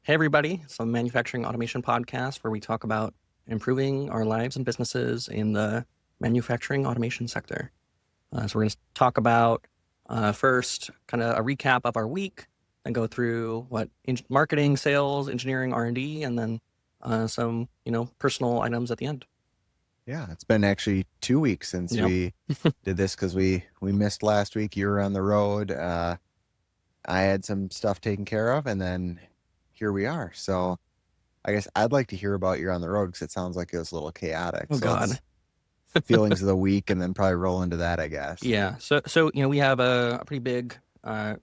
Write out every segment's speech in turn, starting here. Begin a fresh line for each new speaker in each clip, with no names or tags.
Hey, everybody. It's a manufacturing automation podcast where we talk about improving our lives and businesses in the manufacturing automation sector. So we're going to talk about first kind of a recap of our week and go through what marketing, sales, engineering, R&D, and then some, personal items at the end.
Yeah, it's been actually 2 weeks since we did this because we missed last week. You were on the road. I had some stuff taken care of, and then here we are. So I guess I'd like to hear about you're on the road because it sounds like it was a little chaotic.
Oh,
So
God.
let's feelings of the week and then probably roll into that, I guess.
Yeah. So we have a pretty big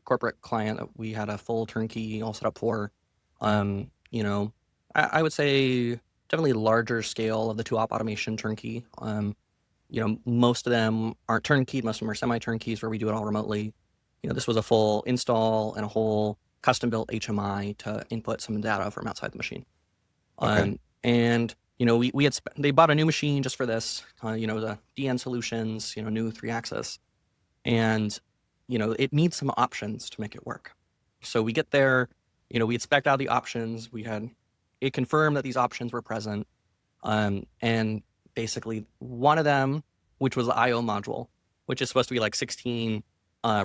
corporate client that we had a full turnkey all set up for. Um, you know, I would say definitely larger scale of the two-op automation turnkey. Most of them aren't turnkeyed, most of them are semi-turnkeys where we do it all remotely. This was a full install and a whole custom-built HMI to input some data from outside the machine.
Okay.
And we had they bought a new machine just for this. The DN Solutions, new 3-axis, and it needs some options to make it work. So we get there, we inspect out the options. We had it confirmed that these options were present, and basically one of them, which was the IO module, which is supposed to be like 16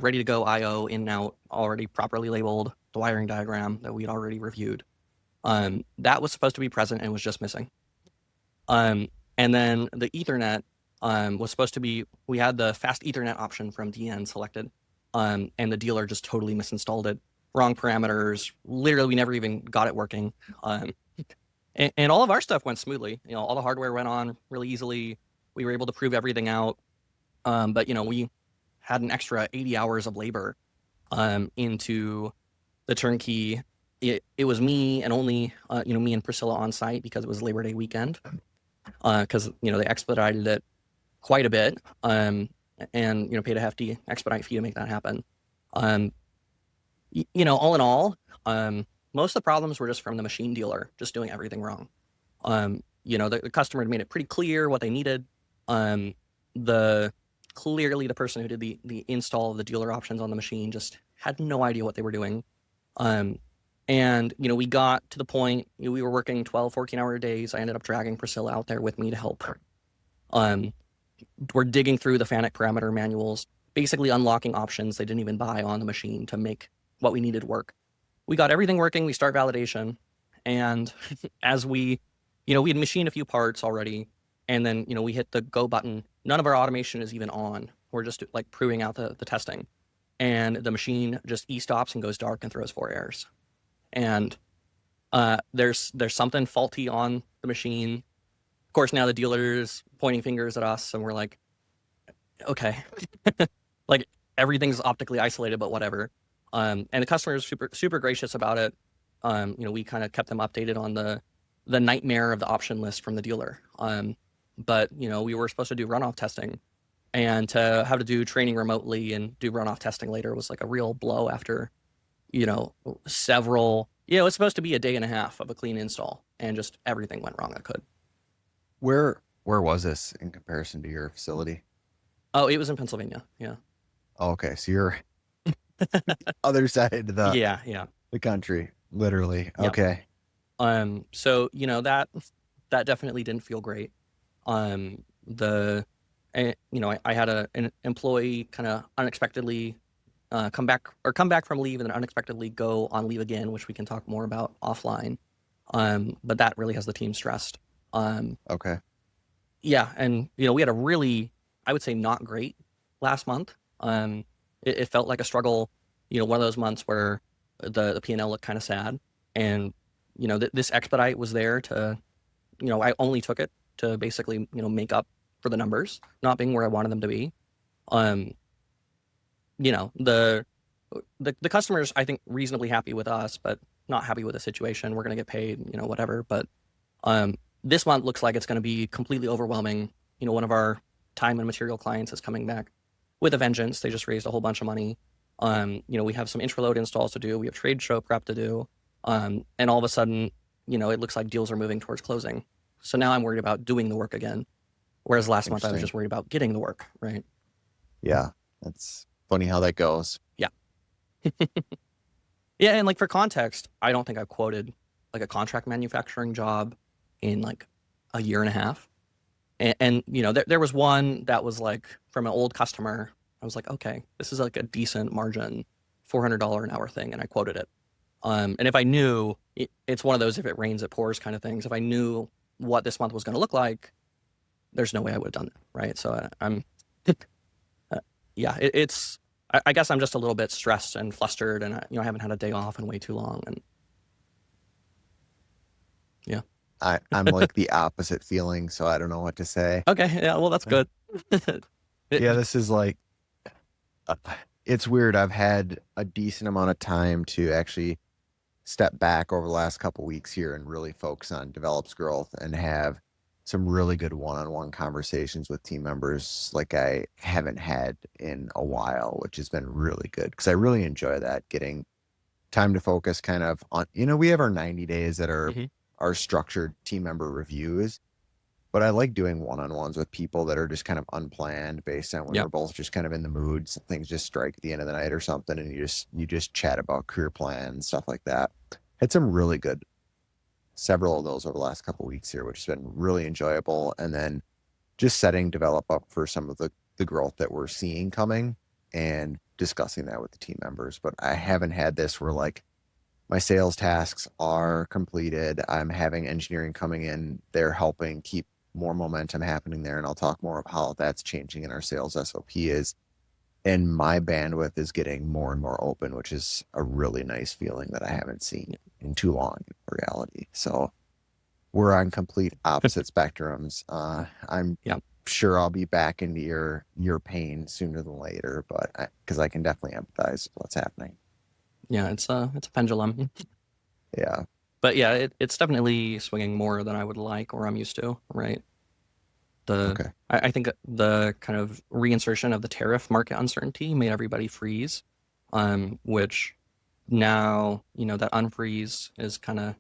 ready to go IO in and out, already properly labeled, the wiring diagram that we'd already reviewed. That was supposed to be present and was just missing. And then the Ethernet was supposed to be, we had the fast Ethernet option from DN selected, and the dealer just totally misinstalled it. Wrong parameters. Literally, we never even got it working. And all of our stuff went smoothly. All the hardware went on really easily. We were able to prove everything out. But we had an extra 80 hours of labor into the turnkey. It was me and only me and Priscilla on site because it was Labor Day weekend. Because they expedited it quite a bit, and paid a hefty expedite fee to make that happen. All in all, most of the problems were just from the machine dealer just doing everything wrong. The customer had made it pretty clear what they needed. Clearly the person who did the install of the dealer options on the machine just had no idea what they were doing. And we got to the point, we were working 12, 14-hour days. I ended up dragging Priscilla out there with me to help her. We're digging through the FANUC parameter manuals, basically unlocking options they didn't even buy on the machine to make what we needed work. We got everything working. We start validation. And as we had machined a few parts already, and then, we hit the go button. None of our automation is even on. We're just like proving out the testing. And the machine just e-stops and goes dark and throws 4 errors. And there's something faulty on the machine. Of course, now the dealer's pointing fingers at us, and we're like, okay, like everything's optically isolated, but whatever. And the customer is super, super gracious about it. We kind of kept them updated on the nightmare of the option list from the dealer. But we were supposed to do runoff testing, and to have to do training remotely and do runoff testing later was like a real blow after several, it was supposed to be a day and a half of a clean install, and just everything went wrong that could.
Where was this in comparison to your facility?
Oh, it was in Pennsylvania. Yeah.
Oh, okay. So you're other side of
Yeah.
the country, literally.
Yep.
Okay.
So, that definitely didn't feel great. I had an employee kind of unexpectedly come back from leave and then unexpectedly go on leave again, which we can talk more about offline. But that really has the team stressed.
Okay.
Yeah. And, we had a really, I would say, not great last month. It felt like a struggle, one of those months where the P&L looked kind of sad. And, this expedite was there to, I only took it to basically, make up for the numbers not being where I wanted them to be. The customers, I think, reasonably happy with us, but not happy with the situation. We're going to get paid, whatever. But this month looks like it's going to be completely overwhelming. One of our time and material clients is coming back with a vengeance. They just raised a whole bunch of money. We have some intraload installs to do. We have trade show prep to do. And all of a sudden, it looks like deals are moving towards closing. So now I'm worried about doing the work again. Whereas last month I was just worried about getting the work, right?
Yeah. That's funny how that goes.
Yeah. Yeah, and like for context, I don't think I've quoted like a contract manufacturing job in like a year and a half. And you know, there was one that was like from an old customer. I was like, okay, this is like a decent margin, $400 an hour thing, and I quoted it. And if I knew, it's one of those if it rains it pours kind of things. If I knew what this month was going to look like, there's no way I would have done that, right? So I'm, yeah, it's. I guess I'm just a little bit stressed and flustered, and I haven't had a day off in way too long, and yeah.
I'm like the opposite feeling, so I don't know what to say.
Okay, yeah, well that's good.
Yeah, this is like, uh, it's weird. I've had a decent amount of time to actually step back over the last couple weeks here and really focus on develops growth and have some really good one-on-one conversations with team members like I haven't had in a while, which has been really good because I really enjoy that, getting time to focus kind of on, we have our 90 days that are
Mhm.
our structured team member reviews, but I like doing one-on-ones with people that are just kind of unplanned based on when
Yeah.
we're both just kind of in the mood. Some things just strike at the end of the night or something, and you just chat about career plans, stuff like that. Had some really good, several of those over the last couple of weeks here, which has been really enjoyable. And then just setting develop up for some of the growth that we're seeing coming and discussing that with the team members. But I haven't had this where like my sales tasks are completed. I'm having engineering coming in. They're helping keep more momentum happening there. And I'll talk more about how that's changing in our sales SOP is. And my bandwidth is getting more and more open, which is a really nice feeling that I haven't seen in too long in reality. So we're on complete opposite spectrums. I'm
Yeah.
sure I'll be back into your pain sooner than later, but because I can definitely empathize with what's happening.
Yeah, it's a pendulum.
Yeah.
But yeah, it's definitely swinging more than I would like or I'm used to, right?
Okay.
I think the kind of reinsertion of the tariff market uncertainty made everybody freeze, which now, that unfreeze is kind of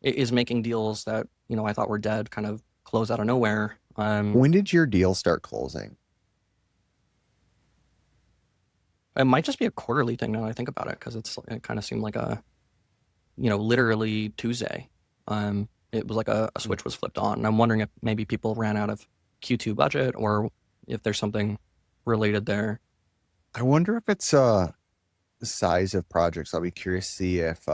is making deals that, I thought were dead kind of close out of nowhere.
When did your deal start closing?
It might just be a quarterly thing now that I think about it, because it kind of seemed like literally Tuesday. It was like a switch was flipped on, and I'm wondering if maybe people ran out of Q2 budget or if there's something related there.
I wonder if it's the size of projects. I'll be curious to see if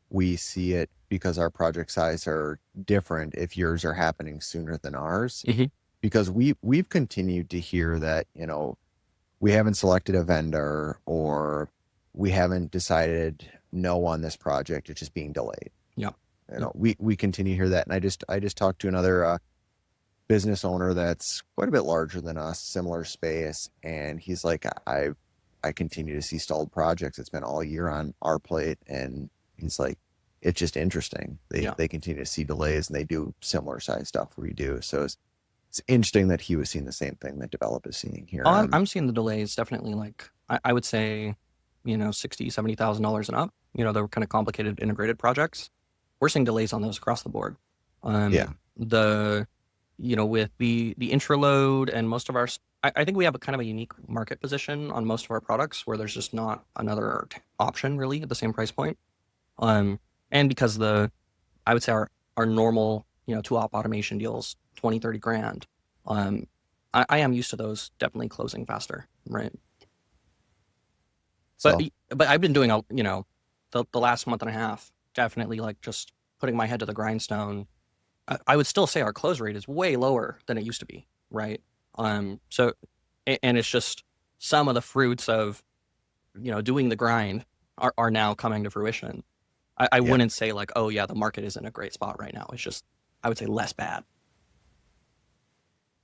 we see it because our project size are different if yours are happening sooner than ours.
Mm-hmm.
Because we've continued to hear that, we haven't selected a vendor or we haven't decided no on this project. It's just being delayed.
Yeah.
We continue to hear that. And I just talked to another business owner that's quite a bit larger than us, similar space. And he's like, I continue to see stalled projects. It's been all year on our plate. And he's like, it's just interesting. They continue to see delays and they do similar size stuff we do. So it's interesting that he was seeing the same thing that Develop is seeing here.
I'm seeing the delays definitely, like I would say, $60,000-$70,000 and up. They're kind of complicated integrated projects. We're seeing delays on those across the board.
Yeah.
With the intro load and most of our, I think we have a kind of a unique market position on most of our products where there's just not another option really at the same price point. And because I would say our normal, two-op automation deals, 20, 30 grand. I am used to those definitely closing faster, right?
So,
but I've been doing the last month and a half, definitely like just putting my head to the grindstone. I would still say our close rate is way lower than it used to be, right? So, and it's just some of the fruits of, doing the grind are now coming to fruition. I wouldn't say like, oh yeah, the market is in a great spot right now. It's just, I would say less bad.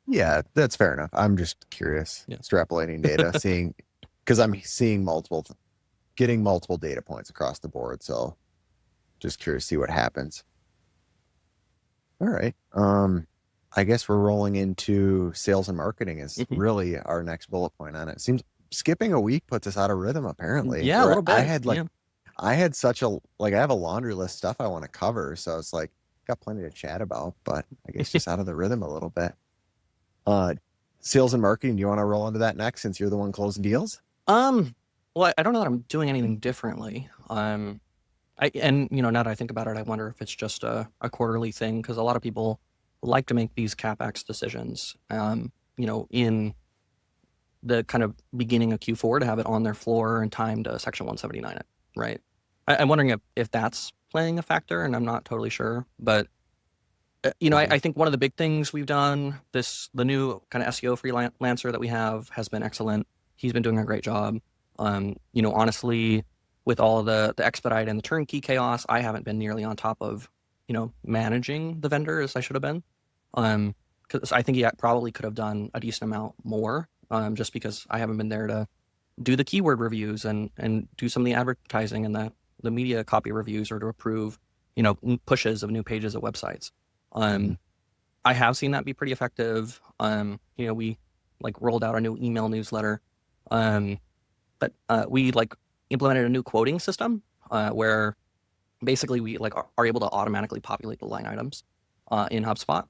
yeah, that's fair enough. I'm just curious, extrapolating data, because I'm seeing getting multiple data points across the board. So just curious to see what happens. All right. I guess we're rolling into sales and marketing is really our next bullet point on it. Seems skipping a week puts us out of rhythm, apparently.
Yeah, a little bit.
I had such a, I have a laundry list of stuff I want to cover. So it's like, got plenty to chat about, but I guess just out of the rhythm a little bit. Sales and marketing, do you want to roll into that next since you're the one closing deals?
Well, I don't know that I'm doing anything differently. And now that I think about it, I wonder if it's just a quarterly thing, because a lot of people like to make these capex decisions, in the kind of beginning of Q4 to have it on their floor in time to Section 179 it, right? I'm wondering if that's playing a factor, and I'm not totally sure. But, I think one of the big things we've done, the new kind of SEO freelancer that we have has been excellent. He's been doing a great job. Honestly, with all of the expedite and the turnkey chaos, I haven't been nearly on top of, managing the vendor as I should have been. Because I think he probably could have done a decent amount more, just because I haven't been there to do the keyword reviews and do some of the advertising and the media copy reviews, or to approve, pushes of new pages of websites. I have seen that be pretty effective. We like rolled out a new email newsletter, but we like implemented a new quoting system, where basically we like are able to automatically populate the line items in HubSpot,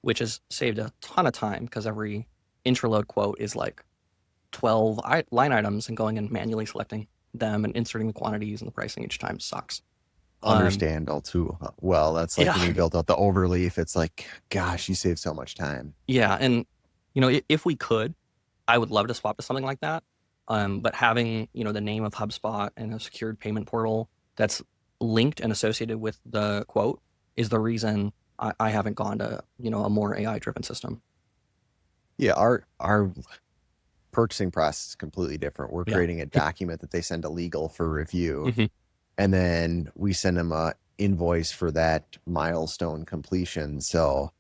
which has saved a ton of time, because every intraload quote is like 12 line items, and going and manually selecting them and inserting the quantities and the pricing each time sucks.
Understand all too well. That's like when
Yeah.
you built out the overleaf, it's like, gosh, you save so much time.
Yeah. And, if we could, I would love to swap to something like that. But having, the name of HubSpot and a secured payment portal that's linked and associated with the quote is the reason I haven't gone to, a more AI driven system.
Yeah, our purchasing process is completely different. We're creating a document that they send to legal for review, and then we send them a invoice for that milestone completion. So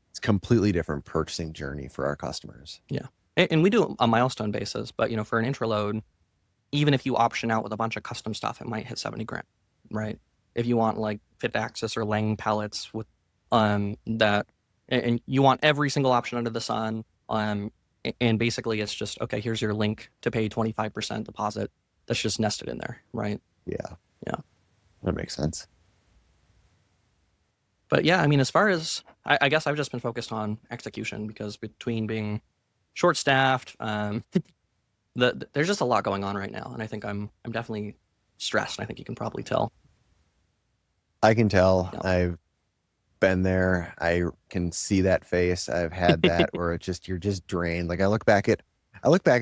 it's completely different purchasing journey for our customers.
Yeah. And we do a milestone basis, but for an intraload, even if you option out with a bunch of custom stuff, it might hit 70 grand, right? If you want like fit access or Lang pallets with that, and you want every single option under the sun, and basically it's just, okay, here's your link to pay 25% deposit. That's just nested in there, right?
Yeah.
Yeah.
That makes sense.
But yeah, I mean, as far as, I guess I've just been focused on execution, because between being short-staffed, there's just a lot going on right now, and I think I'm definitely stressed. And I think you can probably tell.
I can tell.
Yeah.
I've been there. I can see that face. I've had that where you're just drained. Like I look back at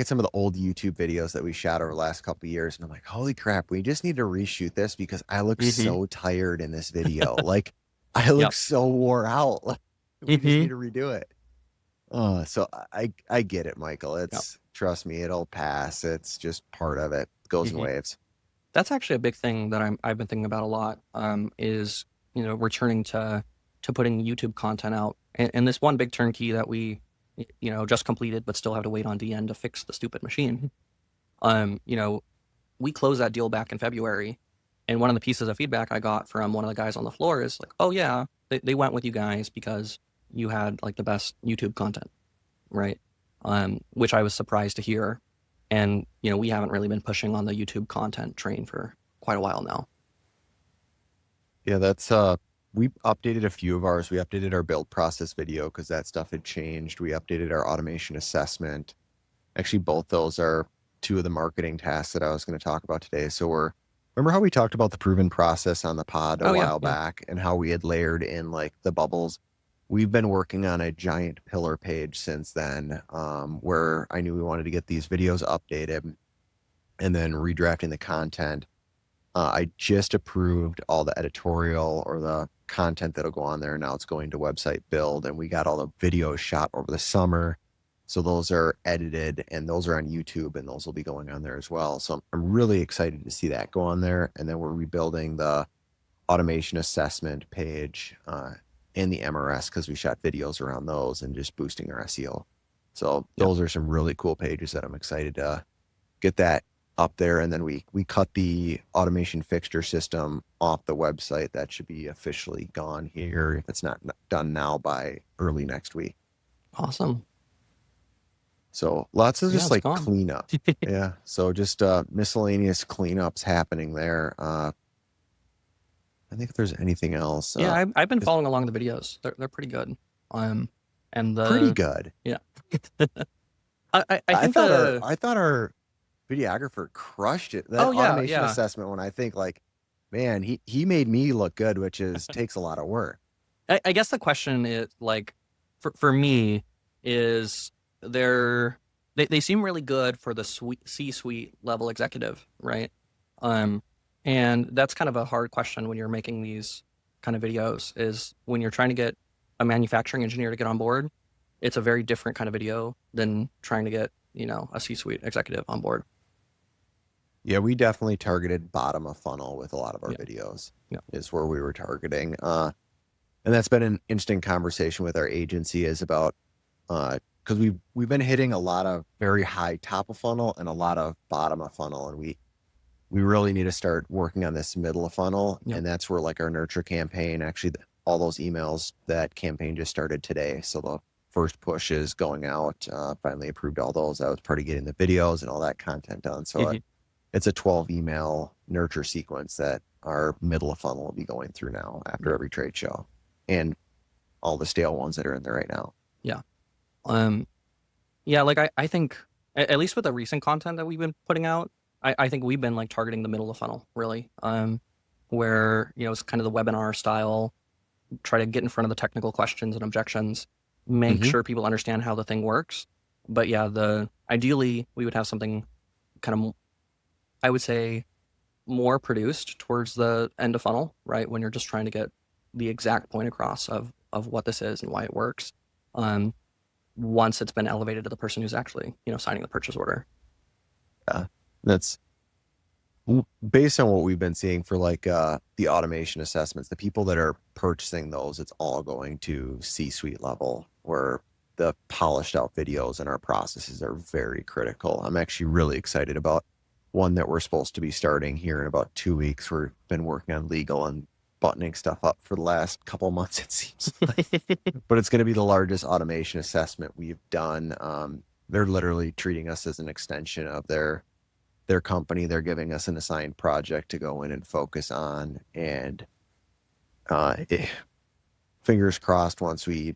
some of the old YouTube videos that we shot over the last couple of years, and I'm like, holy crap, we just need to reshoot this because I look so tired in this video. Like I look so wore out. Like, we just need to redo it. So I get it, Michael. Trust me, it'll pass. It's just part of it. It goes in waves.
That's actually a big thing that I've been thinking about a lot, is, returning to putting YouTube content out. And this one big turnkey that we, just completed, but still have to wait on DN to fix the stupid machine. We closed that deal back in February. And one of the pieces of feedback I got from one of the guys on the floor is like, oh yeah, they went with you guys because you had like the best YouTube content, right? Which I was surprised to hear. And, we haven't really been pushing on the YouTube content train for quite a while now.
Yeah, that's, we updated a few of ours. We updated our build process video because that stuff had changed. We updated our automation assessment. Actually, both those are two of the marketing tasks that I was going to talk about today. So remember how we talked about the proven process on the pod a while back, and how we had layered in like the bubbles? We've been working on a giant pillar page since then, where I knew we wanted to get these videos updated and then redrafting the content. I just approved all the editorial or the content that'll go on there. Now it's going to website build, and we got all the videos shot over the summer. So those are edited and those are on YouTube, and those will be going on there as well. So I'm really excited to see that go on there. And then we're rebuilding the automation assessment page, and the MRS, because we shot videos around those, and just boosting our SEO. So those are some really cool pages that I'm excited to get that up there. And then we cut the automation fixture system off the website. That should be officially gone here, if it's not done now, by early next week.
Awesome.
So lots of just like cleanup. Yeah. So just miscellaneous cleanups happening there. I think if there's anything else.
Yeah, I've been following along the videos. They're pretty good. And
pretty good.
Yeah.
I thought our videographer crushed it. That automation assessment one, I think like man, he made me look good, which is takes a lot of work.
I guess the question is like, for me, is they seem really good for the C-suite level executive, right? And that's kind of a hard question when you're making these kind of videos. Is when you're trying to get a manufacturing engineer to get on board, it's a very different kind of video than trying to get a C-suite executive on board.
Yeah, we definitely targeted bottom of funnel with a lot of our
Yeah.
videos.
Yeah.
Is where we were targeting. And that's been an interesting conversation with our agency is about because we've been hitting a lot of very high top of funnel and a lot of bottom of funnel, and we really need to start working on this middle of funnel,
Yeah.
and that's where like our nurture campaign, actually all those emails, that campaign just started today, so the first push is going out. Finally approved all those. I was part of getting the videos and all that content done. So it's a 12 email nurture sequence that our middle of funnel will be going through now after every trade show, and all the stale ones that are in there right now.
Yeah. Yeah, like I think at least with the recent content that we've been putting out, I think we've been like targeting the middle of funnel really, where it's kind of the webinar style, try to get in front of the technical questions and objections, make sure people understand how the thing works. But yeah, ideally we would have something kind of, I would say, more produced towards the end of funnel, right? When you're just trying to get the exact point across of what this is and why it works. Once it's been elevated to the person who's actually, signing the purchase order.
Yeah, that's based on what we've been seeing for like the automation assessments, the people that are purchasing those, it's all going to C-suite level where the polished out videos and our processes are very critical. I'm actually really excited about one that we're supposed to be starting here in about 2 weeks. We've been working on legal and buttoning stuff up for the last couple of months, it seems like. But it's going to be the largest automation assessment we've done. They're literally treating us as an extension of their company. They're giving us an assigned project to go in and focus on. And fingers crossed, once we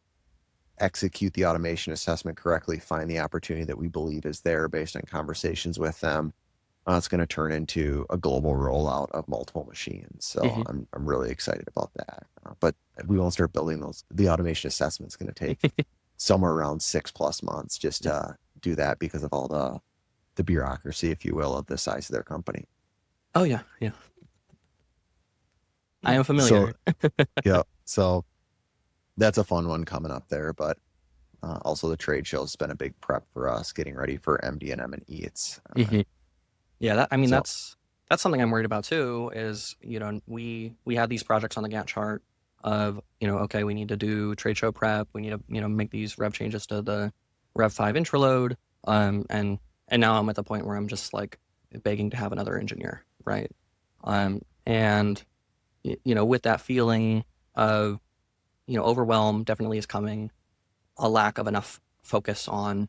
execute the automation assessment correctly, find the opportunity that we believe is there based on conversations with them, it's going to turn into a global rollout of multiple machines. So I'm really excited about that. But we won't start building those. The automation assessment is going to take somewhere around 6+ months just to do that because of all the bureaucracy, if you will, of the size of their company.
Oh yeah. I am familiar.
So that's a fun one coming up there. But also the trade show has been a big prep for us, getting ready for MD and M&E. It's
yeah, that's something I'm worried about too. Is we had these projects on the Gantt chart of okay, we need to do trade show prep, we need to make these rev changes to the Rev 5 intro load, and now I'm at the point where I'm just like begging to have another engineer, right? And with that feeling of overwhelm definitely is coming, a lack of enough focus on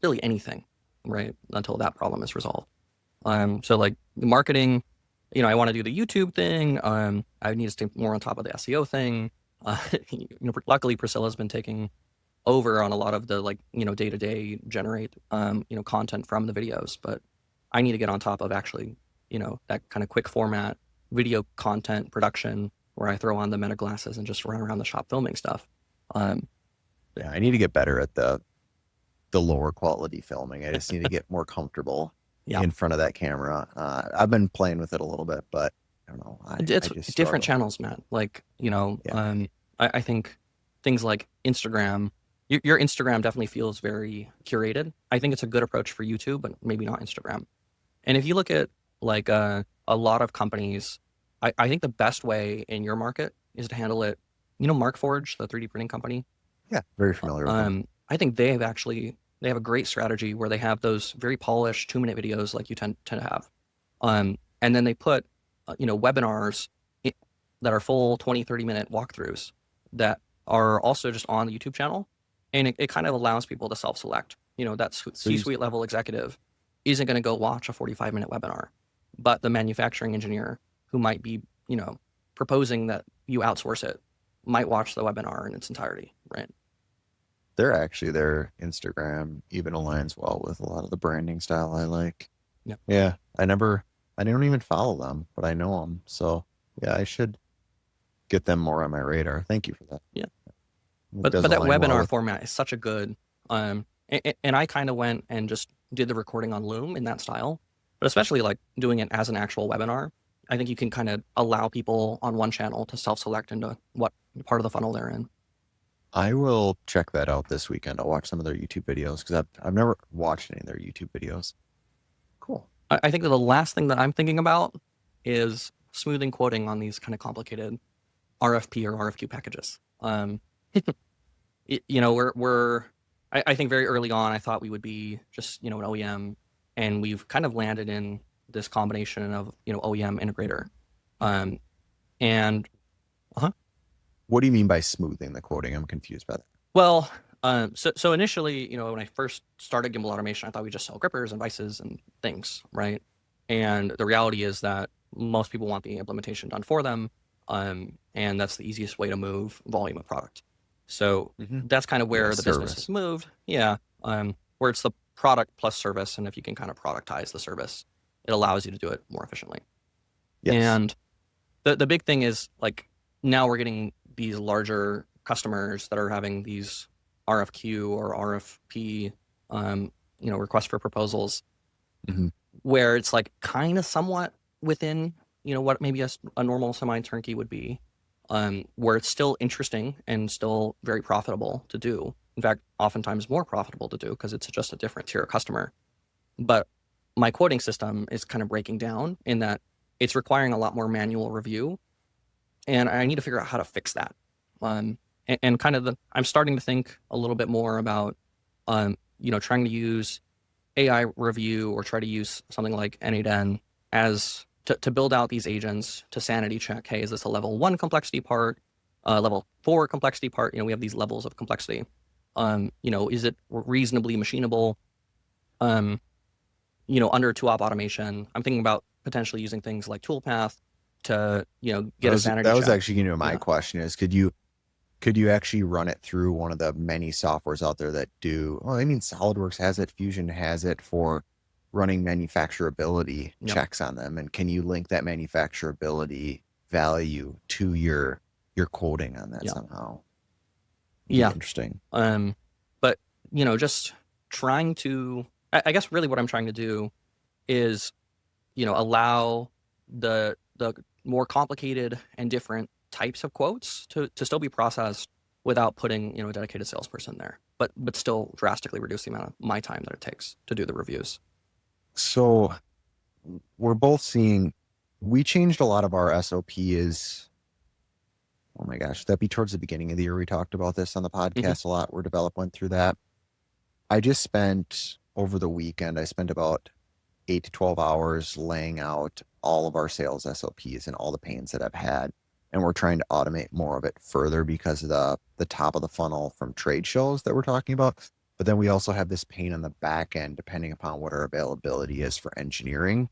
really anything, right, until that problem is resolved. So like marketing, I want to do the YouTube thing. I need to stay more on top of the SEO thing. Luckily Priscilla's been taking over on a lot of the like, day-to-day generate, content from the videos, but I need to get on top of actually, that kind of quick format video content production where I throw on the meta glasses and just run around the shop filming stuff.
Yeah, I need to get better at the lower quality filming. I just need to get more comfortable in front of that camera. I've been playing with it a little bit, but I don't know.
It's
just
different
struggle.
channels, Matt. Like, I think things like Instagram, your Instagram definitely feels very curated. I think it's a good approach for YouTube, but maybe not Instagram. And if you look at like a lot of companies, I think the best way in your market is to handle it. Markforged, the 3D printing company.
Yeah, very familiar with them.
I think they have a great strategy where they have those very polished 2-minute videos like you tend to have. And then they put, webinars that are full 20, 30-minute walkthroughs that are also just on the YouTube channel. And it kind of allows people to self-select. That C-suite level executive isn't going to go watch a 45-minute webinar, but the manufacturing engineer who might be, proposing that you outsource it might watch the webinar in its entirety, right?
Their Instagram even aligns well with a lot of the branding style I like.
Yep.
Yeah. I don't even follow them, but I know them. So Yeah, I should get them more on my radar. Thank you for that.
Yeah.
It
But
does
that
align well
webinar
with.
format is such a good, and I kind of went and just did the recording on Loom in that style, but especially like doing it as an actual webinar. I think you can kind of allow people on one channel to self-select into what part of the funnel they're in.
I will check that out this weekend. I'll watch some of their YouTube videos because I've never watched any of their YouTube videos. Cool.
I think that the last thing that I'm thinking about is smoothing quoting on these kind of complicated RFP or RFQ packages. I think very early on, I thought we would be just, an OEM, and we've kind of landed in this combination of, OEM integrator. And
What do you mean by smoothing the quoting? I'm confused by that.
well, so initially, when I first started gimbal automation, I thought we just sell grippers and vices and things, right? And the reality is that most people want the implementation done for them, and that's the easiest way to move volume of product. So that's kind of where the business has moved. Yeah, where it's the product plus service, and if you can kind of productize the service, it allows you to do it more efficiently.
Yes.
And the big thing is like now we're getting these larger customers that are having these RFQ or RFP, request for proposals, where it's like kind of somewhat within, what maybe a normal semi-turnkey would be, where it's still interesting and still very profitable to do. In fact, oftentimes more profitable to do because it's just a different tier of customer. But my quoting system is kind of breaking down in that it's requiring a lot more manual review, and I need to figure out how to fix that. And kind of I'm starting to think a little bit more about, trying to use AI review or try to use something like N8N as to build out these agents to sanity check. Hey, is this a level 1 complexity part, level 4 complexity part? We have these levels of complexity. Is it reasonably machinable? Under 2-op automation, I'm thinking about potentially using things like toolpath to, get a sanity check.
That was actually, my question is, could you actually run it through one of the many softwares out there that do, well, I mean, SolidWorks has it, Fusion has it for running manufacturability checks on them. And can you link that manufacturability value to your quoting on that somehow? Interesting.
But, just trying to, I guess really what I'm trying to do is, allow the more complicated and different types of quotes to still be processed without putting, a dedicated salesperson there, but still drastically reduce the amount of my time that it takes to do the reviews.
So we're both seeing, we changed a lot of our SOPs. Oh my gosh, that'd be towards the beginning of the year. We talked about this on the podcast a lot, where Develop went through that. I just spent over the weekend, I spent about 8 to 12 hours laying out all of our sales SOPs and all the pains that I've had. And we're trying to automate more of it further because of the top of the funnel from trade shows that we're talking about. But then we also have this pain on the back end, depending upon what our availability is for engineering,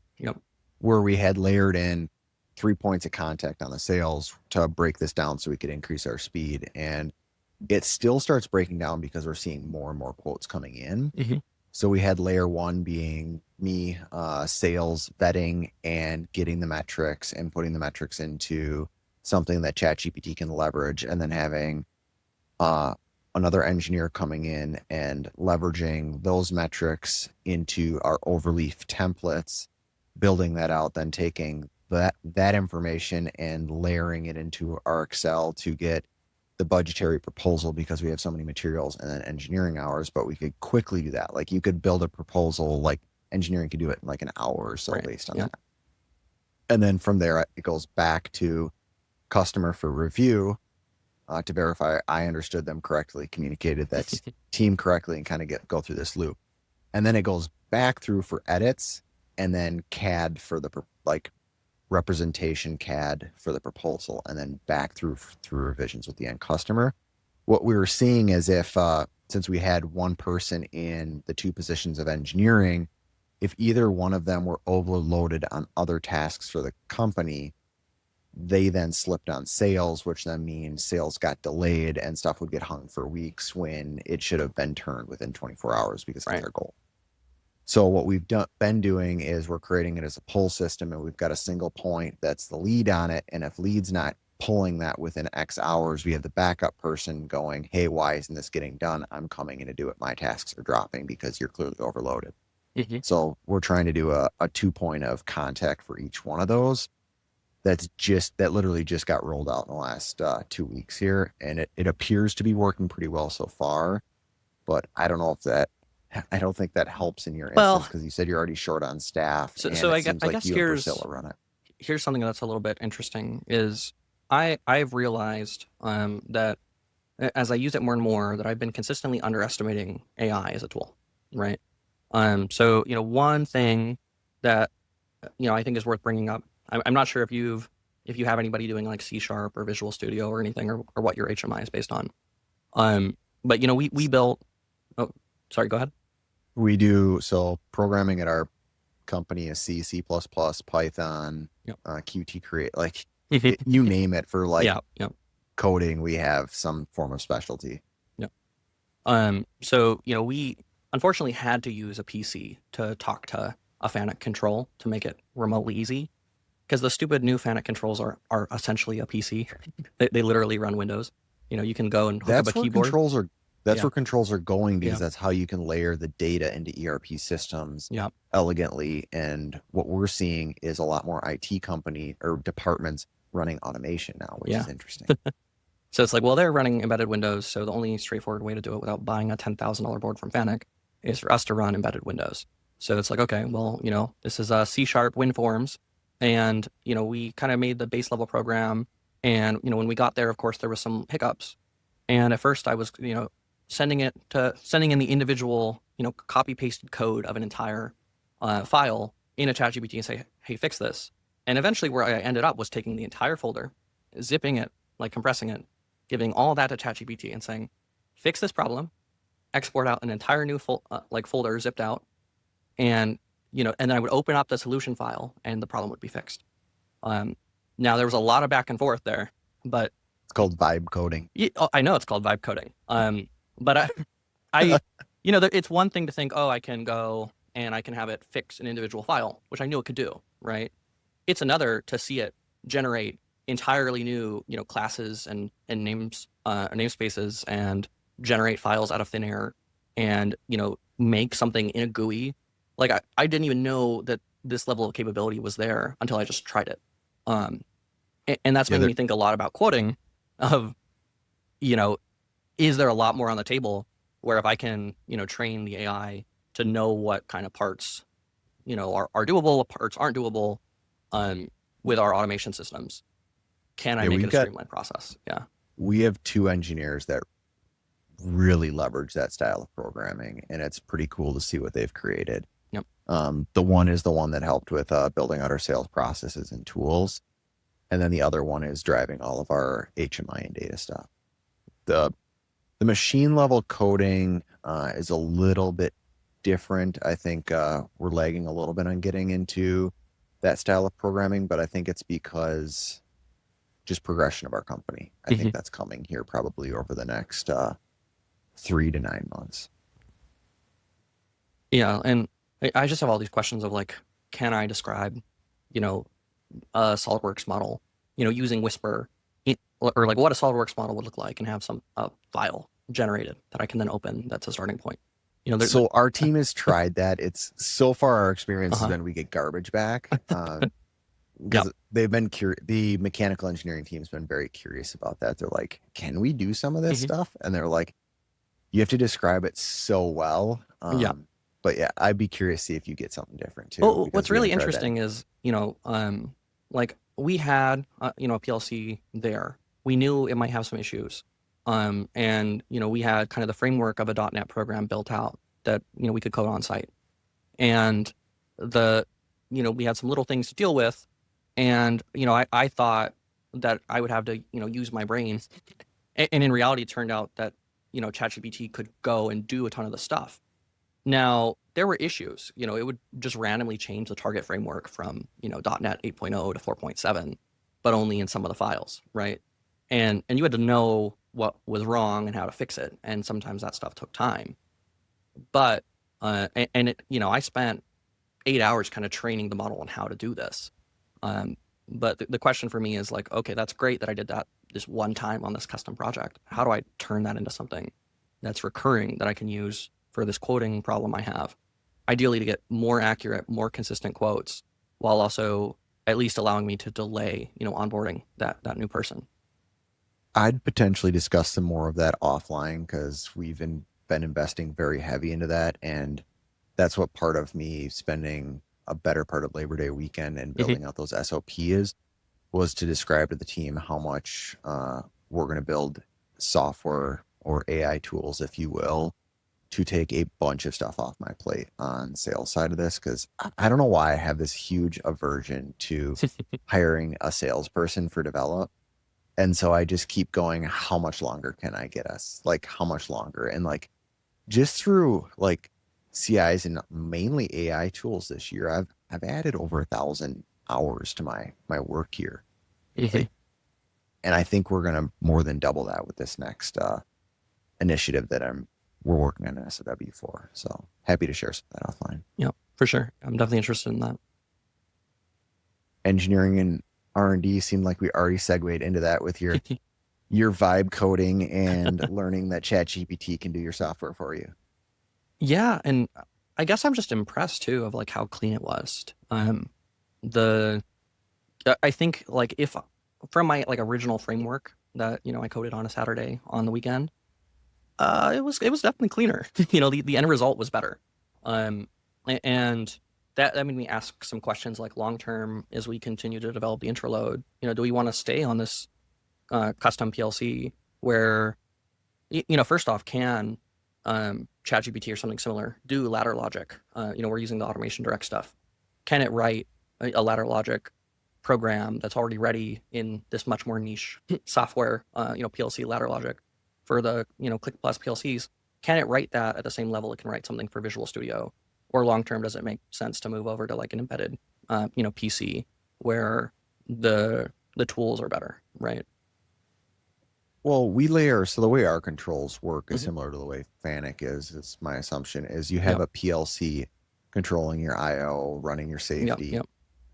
where we had layered in 3 points of contact on the sales to break this down so we could increase our speed. And it still starts breaking down because we're seeing more and more quotes coming in. So we had layer 1 being me, sales vetting and getting the metrics and putting the metrics into something that ChatGPT can leverage, and then having another engineer coming in and leveraging those metrics into our overleaf templates, building that out, then taking that information and layering it into our Excel to get the budgetary proposal, because we have so many materials and then engineering hours. But we could quickly do that. Like, you could build a proposal, like engineering could do it in like an hour or so based on that. And then from there, it goes back to customer for review to verify I understood them correctly, communicated that team correctly, and kind of go through this loop. And then it goes back through for edits, and then CAD for the representation CAD for the proposal, and then back through revisions with the end customer. What we were seeing is if since we had one person in the 2 positions of engineering, if either one of them were overloaded on other tasks for the company, they then slipped on sales, which then means sales got delayed and stuff would get hung for weeks when it should have been turned within 24 hours because that's their goal. So what we've been doing is we're creating it as a pull system, and we've got a single point that's the lead on it. And if lead's not pulling that within X hours, we have the backup person going, hey, why isn't this getting done? I'm coming in to do it. My tasks are dropping because you're clearly overloaded.
Mhm.
So we're trying to do a 2 point of contact for each one of those. That literally just got rolled out in the last 2 weeks here. And it appears to be working pretty well so far. But I don't know if I don't think that helps in your instance
Well,
because you said you're already short on staff, and
so
it
I,
seems
I
like
guess
you and Priscilla run it.
here's something that's a little bit interesting is I've realized that as I use it more and more that I've been consistently underestimating AI as a tool, right? So one thing that I think is worth bringing up. I'm not sure if you have anybody doing like C# or Visual Studio or anything, or what your HMI is based on. But we built. Oh, sorry. Go ahead.
We do so programming at our company is C, C++, Python,
Yep.
Qt Create, like you name it for like
Yeah. Yeah.
coding. We have some form of specialty.
Yeah. So we unfortunately had to use a PC to talk to a FANUC control to make it remotely easy, because the stupid new FANUC controls are essentially a PC. They literally run Windows. You can go and hook up a
That's where
keyboard.
controls are. That's
Yeah.
where controls are going because
Yeah.
that's how you can layer the data into ERP systems
Yeah.
elegantly. And what we're seeing is a lot more IT company or departments running automation now, which
Yeah.
is interesting.
So it's like, well, they're running embedded Windows, so the only straightforward way to do it without buying a $10,000 board from FANUC is for us to run embedded Windows. So it's like, okay, well, this is a C# WinForms, and we kind of made the base level program, and when we got there, of course, there was some hiccups, and at first I was sending in the individual copy pasted code of an entire file in a ChatGPT and say, hey, fix this, and eventually where I ended up was taking the entire folder, zipping it, like compressing it, giving all that to ChatGPT and saying, fix this problem, export out an entire new folder zipped out, and and then I would open up the solution file and the problem would be fixed. Now there was a lot of back and forth there, but
It's called vibe coding.
I know it's called vibe coding. But I it's one thing to think, oh, I can go and I can have it fix an individual file, which I knew it could do, right? It's another to see it generate entirely new, classes and names, namespaces, and generate files out of thin air, and make something in a GUI. Like I didn't even know that this level of capability was there until I just tried it. And that's making me think a lot about quoting. Of is there a lot more on the table where if I can train the AI to know what kind of parts are doable, what parts aren't doable, with our automation systems, can I make it a streamlined process? Yeah.
We have 2 engineers that really leverage that style of programming, and it's pretty cool to see what they've created.
Yep.
The one is the one that helped with building out our sales processes and tools, and then the other one is driving all of our HMI and data stuff. The machine level coding is a little bit different. I think we're lagging a little bit on getting into that style of programming, but I think it's because just progression of our company. I think that's coming here probably over the next 3 to 9 months.
Yeah, and I just have all these questions of like, can I describe, a SolidWorks model, using Whisper, or like what a SolidWorks model would look like, and have some file generated that I can then open. That's a starting point.
So our team has tried that. It's so far our experience has been we get garbage back. Because they've been the mechanical engineering team's been very curious about that. They're like, can we do some of this stuff? And they're like, you have to describe it so well. But yeah, I'd be curious to see if you get something different too.
Well, what's really interesting is, like we had, a PLC there. We knew it might have some issues. And, we had kind of the framework of a .NET program built out that, we could code on site. And we had some little things to deal with. And, I thought that I would have to, use my brain. And in reality, it turned out that, ChatGPT could go and do a ton of the stuff. Now, there were issues. It would just randomly change the target framework from, .NET 8.0 to 4.7, but only in some of the files, right? And you had to know what was wrong and how to fix it. And sometimes that stuff took time. But And it, I spent 8 hours kind of training the model on how to do this. Um, but the question for me is like, okay, that's great that I did that this one time on this custom project. How do I turn that into something that's recurring that I can use for this quoting problem I have? Ideally to get more accurate, more consistent quotes while also at least allowing me to delay, onboarding that new person.
I'd potentially discuss some more of that offline because been investing very heavy into that. And that's what part of me spending a better part of Labor Day weekend and
Mhm.
building out those SOPs was to describe to the team how much we're going to build software or AI tools, if you will, to take a bunch of stuff off my plate on sales side of this. Because I don't know why I have this huge aversion to hiring a salesperson for develop. And so I just keep going, how much longer can I get us? Like, how much longer? And like, just through like CIs and mainly AI tools this year, I've added over 1,000 hours to my work here.
Mhm.
And I think we're gonna more than double that with this next initiative that we're working on an SOW for. So happy to share some of that offline.
Yeah, for sure. I'm definitely interested in that.
Engineering and R&D seemed like we already segued into that with your vibe coding and learning that ChatGPT can do your software for you.
Yeah, and I guess I'm just impressed too of like how clean it was. The I think like if from my like original framework that I coded on a Saturday on the weekend, it was definitely cleaner. The end result was better. Um, and that made me ask some questions like long term as we continue to develop the intro load. Do we want to stay on this custom PLC where first off, can ChatGPT or something similar do ladder logic? We're using the automation direct stuff. Can it write a ladder logic program that's already ready in this much more niche software, PLC ladder logic for the, Click Plus PLCs? Can it write that at the same level it can write something for Visual Studio? Or long term, does it make sense to move over to like an embedded, PC where the tools are better, right?
Well, so the way our controls work is similar to the way FANUC is my assumption, is you have
Yep.
a PLC controlling your IO, running your
Yep.
safety,
Yep.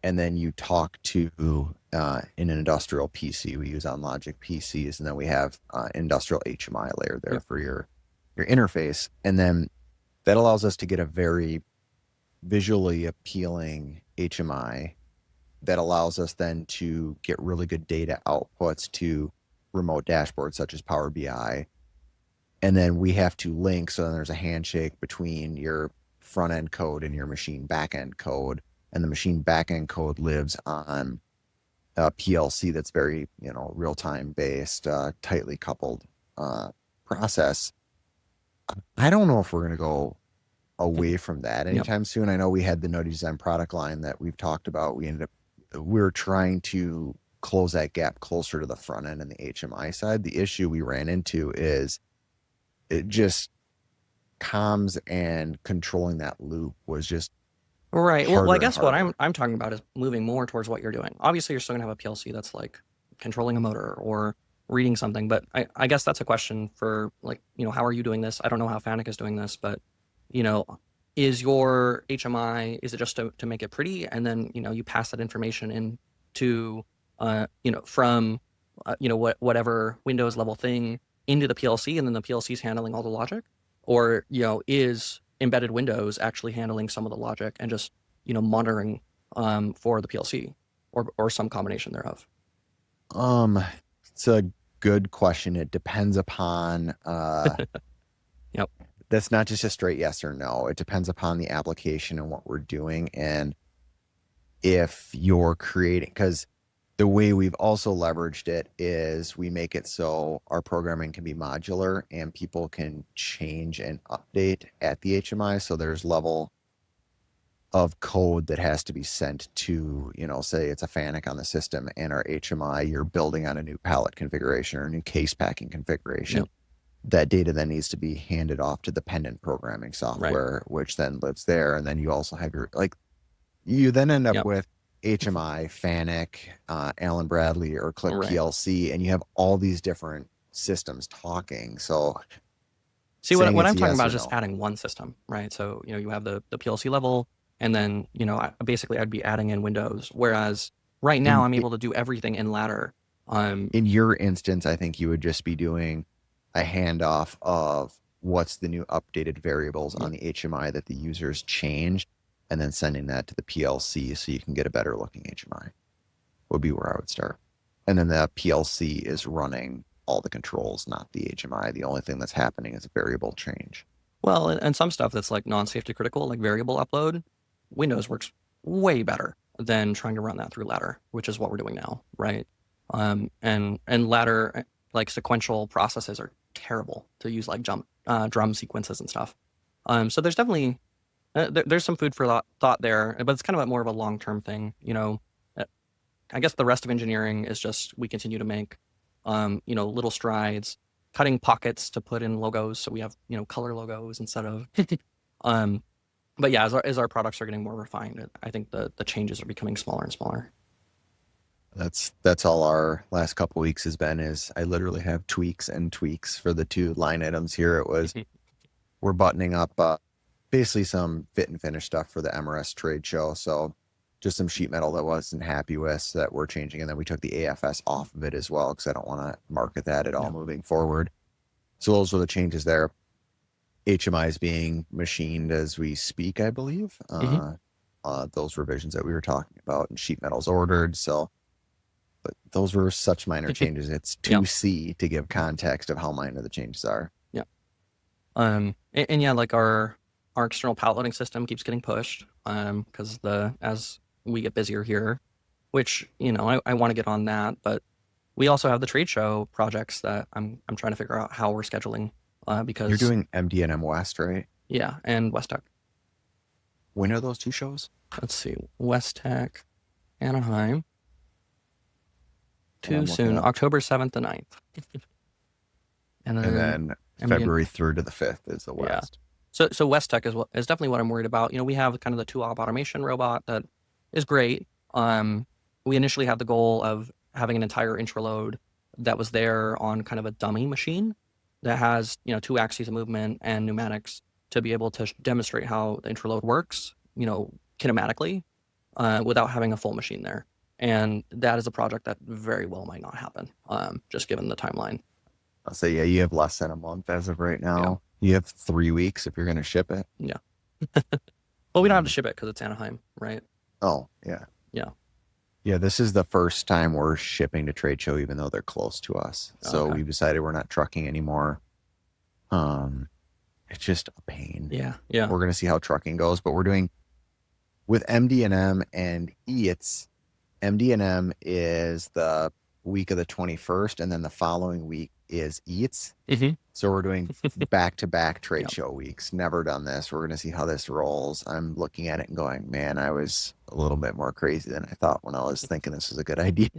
and then you talk to an industrial PC. We use on Logic PCs, and then we have industrial HMI layer there
Yep.
for your interface. And then that allows us to get a very visually appealing HMI that allows us then to get really good data outputs to remote dashboards such as Power BI. And then we have to link. So then there's a handshake between your front end code and your machine back end code. And the machine back end code lives on a PLC that's very, real time based, tightly coupled process. I don't know if we're going to go away from that
Yep.
anytime soon. I know we had the no design product line that we've talked about. We were trying to close that gap closer to the front end and the HMI side. The issue we ran into is it just comms and controlling that loop was just
Right. Well, I
harder and
guess what
harder.
I'm talking about is moving more towards what you're doing. Obviously, you're still gonna have a PLC that's like controlling a motor or reading something, but I guess that's a question for like, how are you doing this? I don't know how FANUC is doing this, but you know, is your HMI, is it just to make it pretty and then you pass that information in to from whatever Windows level thing into the PLC and then the PLC is handling all the logic? Or is embedded Windows actually handling some of the logic and just monitoring for the PLC or some combination thereof?
It's a good question. It depends upon
Yep.
that's not just a straight yes or no. It depends upon the application and what we're doing. And if you're creating, because the way we've also leveraged it is we make it so our programming can be modular and people can change and update at the HMI. So there's level of code that has to be sent to, say it's a FANUC on the system and our HMI, you're building on a new palette configuration or a new case packing configuration.
Yep.
That data then needs to be handed off to the pendant programming
Right.
software, which then lives there. And then you also have you then end up
Yep.
with HMI, FANUC, Allen Bradley, or Click
Right.
PLC, and you have all these different systems talking. So
See,
saying
what
it's
I'm talking
yes
about
or
is just
no.
adding one system, right? So, you have the PLC level, and then, basically I'd be adding in Windows. Whereas right now
In
I'm able to do everything in ladder.
in your instance, I think you would just be doing a handoff of what's the new updated variables
Yeah.
on the HMI that the users changed, and then sending that to the PLC so you can get a better looking HMI would be where I would start. And then the PLC is running all the controls, not the HMI. The only thing that's happening is a variable change.
Well, and some stuff that's like non-safety critical, like variable upload, Windows works way better than trying to run that through ladder, which is what we're doing now, right? And ladder, like sequential processes are terrible to use, like drum sequences and stuff. So there's definitely there's some food for thought there, but it's kind of more of a long-term thing. I guess the rest of engineering is just we continue to make, little strides, cutting pockets to put in logos, so we have color logos instead of. um, but yeah, as our products are getting more refined, I think the changes are becoming smaller and smaller.
That's all our last couple weeks has been. Is I literally have tweaks and tweaks for the two line items here. It was we're buttoning up basically some fit and finish stuff for the MRS trade show. So just some sheet metal that wasn't happy with that we're changing. And then we took the AFS off of it as well because I don't want to market that at all moving forward. So those were the changes there. HMI is being machined as we speak, I believe. Those revisions that we were talking about, and sheet metal's ordered. So, but those were such minor changes. It's 2C to give context of how minor the changes are.
Yeah. And yeah, like our external pallet loading system keeps getting pushed because as we get busier here, which I want to get on that, but we also have the trade show projects that I'm trying to figure out how we're scheduling because
you're doing MD&M West, right?
Yeah, and West Tech.
When are those two shows?
Let's see, West Tech, Anaheim. Too soon, October 7th and 9th.
and then February 3rd to the 5th is the West.
Yeah. So West Tech is definitely what I'm worried about. We have kind of the 2-op automation robot that is great. We initially had the goal of having an entire intraload that was there on kind of a dummy machine that has 2 axes of movement and pneumatics to be able to demonstrate how the intraload works, kinematically, without having a full machine there. And that is a project that very well might not happen, just given the timeline.
I'll say, yeah, you have less than a month as of right now. Yeah. You have 3 weeks if you're going to ship it.
Yeah. Well, we don't have to ship it because it's Anaheim, right?
Oh, yeah.
Yeah.
Yeah, this is the first time we're shipping to trade show, even though they're close to us. So we decided we're not trucking anymore. It's just a pain.
Yeah. Yeah.
We're going to see how trucking goes, but we're doing with MD&M and EATS. MD&M is the week of the 21st, and then the following week is EATS. So we're doing back-to-back trade show weeks. Never done this. We're going to see how this rolls. I'm looking at it and going, man, I was a little bit more crazy than I thought when I was thinking this was a good idea.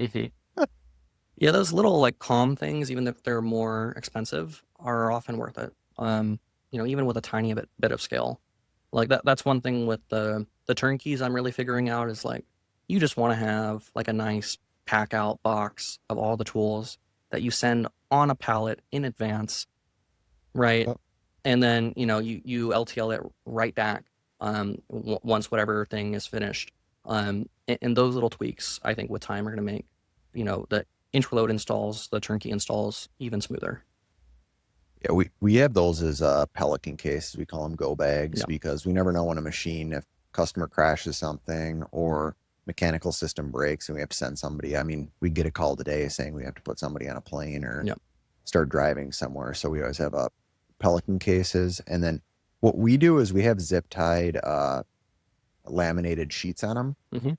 Yeah, those little like calm things, even if they're more expensive, are often worth it. Even with a tiny bit of scale. Like that's one thing with the turnkeys I'm really figuring out is like you just want to have like a nice pack out box of all the tools that you send on a pallet in advance, right? Oh. And then you LTL it right back once whatever thing is finished. And those little tweaks, I think, with time are going to make the intraload installs, the turnkey installs, even smoother.
Yeah, we have those as Pelican cases. We call them go bags because we never know when a machine, if customer crashes something or mechanical system breaks and we have to send somebody. I mean, we get a call today saying we have to put somebody on a plane or start driving somewhere. So we always have Pelican cases. And then what we do is we have zip tied laminated sheets on them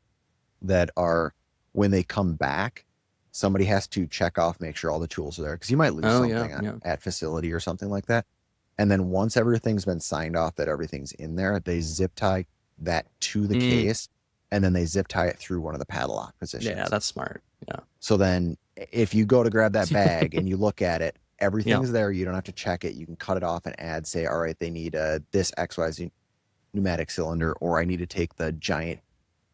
that are, when they come back, somebody has to check off, make sure all the tools are there. Because you might lose something at facility or something like that. And then once everything's been signed off that everything's in there, they zip tie that to the case. And then they zip tie it through one of the padlock positions.
Yeah, that's smart. Yeah.
So then if you go to grab that bag and you look at it, everything's there. You don't have to check it. You can cut it off and add, say, all right, they need this XYZ pneumatic cylinder, or I need to take the giant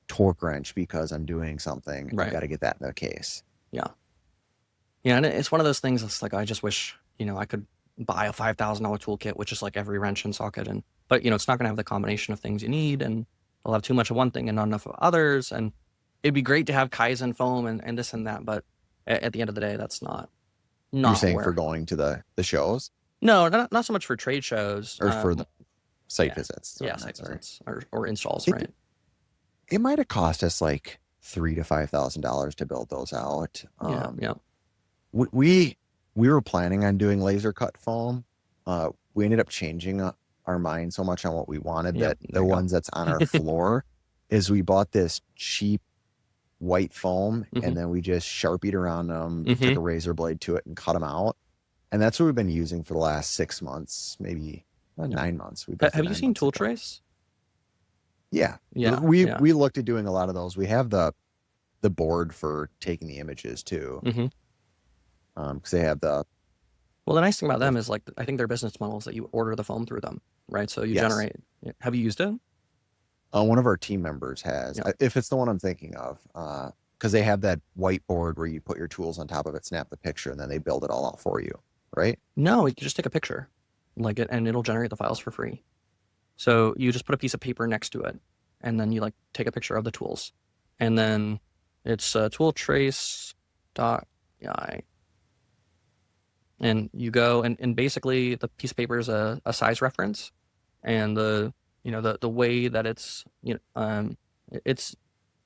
torque wrench because I'm doing something. Right. I've got to get that in the case.
Yeah. Yeah, and it's one of those things that's like, I just wish, I could buy a $5,000 toolkit, which is like every wrench and socket, but it's not going to have the combination of things you need, and they'll have too much of one thing and not enough of others. And it'd be great to have Kaizen foam and this and that, but at the end of the day, that's not
You're saying
where.
for going to the shows?
No, not so much for trade shows.
Or for the site
yeah.
visits?
Yeah, site visits or installs, right?
It might have cost us like $3,000 to $5,000 to build those out.
Yeah.
We were planning on doing laser cut foam. We ended up changing our mind so much on what we wanted that the ones that's on our floor is we bought this cheap white foam and then we just Sharpied around them, took a razor blade to it and cut them out. And that's what we've been using for the last 6 months, maybe 9 months.
Have you seen Tool Trace?
Yeah. We looked at doing a lot of those. We have the board for taking the images too. Because they have the
nice thing about them is, like, I think their business model is that you order the foam through them, right? So you generate. Have you used it?
One of our team members has, if it's the one I'm thinking of, because they have that whiteboard where you put your tools on top of it, snap the picture, and then they build it all out for you, right?
No, you just take a picture, and it'll generate the files for free. So you just put a piece of paper next to it, and then you take a picture of the tools, and then it's tooltrace.ai. And you go and basically the piece of paper is a size reference, and the way that it's it's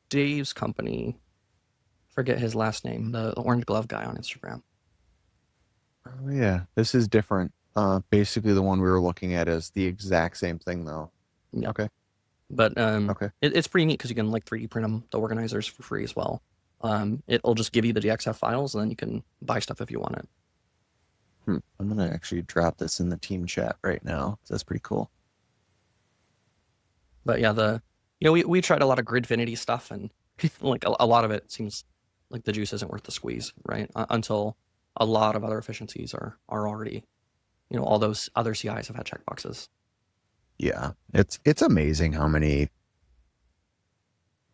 Dave's company. Forget his last name. The orange glove guy on Instagram.
Oh yeah, this is different. Basically the one we were looking at is the exact same thing though.
Yeah.
Okay.
But it's pretty neat because you can 3D print them, the organizers, for free as well. It'll just give you the DXF files, and then you can buy stuff if you want it.
I'm gonna actually drop this in the team chat right now. That's pretty cool.
But yeah, we tried a lot of Gridfinity stuff, and a lot of it seems like the juice isn't worth the squeeze, right? Until a lot of other efficiencies are already, all those other CIs have had checkboxes.
Yeah, it's amazing how many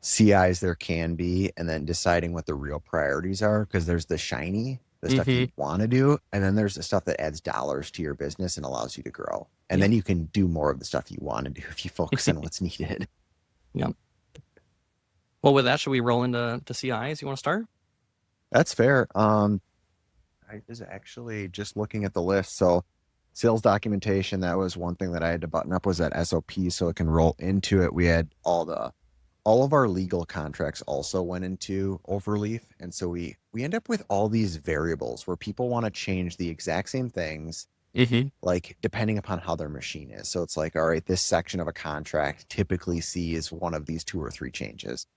CIs there can be, and then deciding what the real priorities are, because there's the shiny, the stuff you want to do, and then there's the stuff that adds dollars to your business and allows you to grow. And then you can do more of the stuff you want to do if you focus on what's needed.
Yeah. Well, with that, should we roll into CIs? You want to start?
That's fair. I was actually just looking at the list. So sales documentation, that was one thing that I had to button up, was that SOP so it can roll into it. We had all of our legal contracts also went into Overleaf. And so we end up with all these variables where people want to change the exact same things, like depending upon how their machine is. So it's like, all right, this section of a contract typically sees one of these 2 or 3 changes.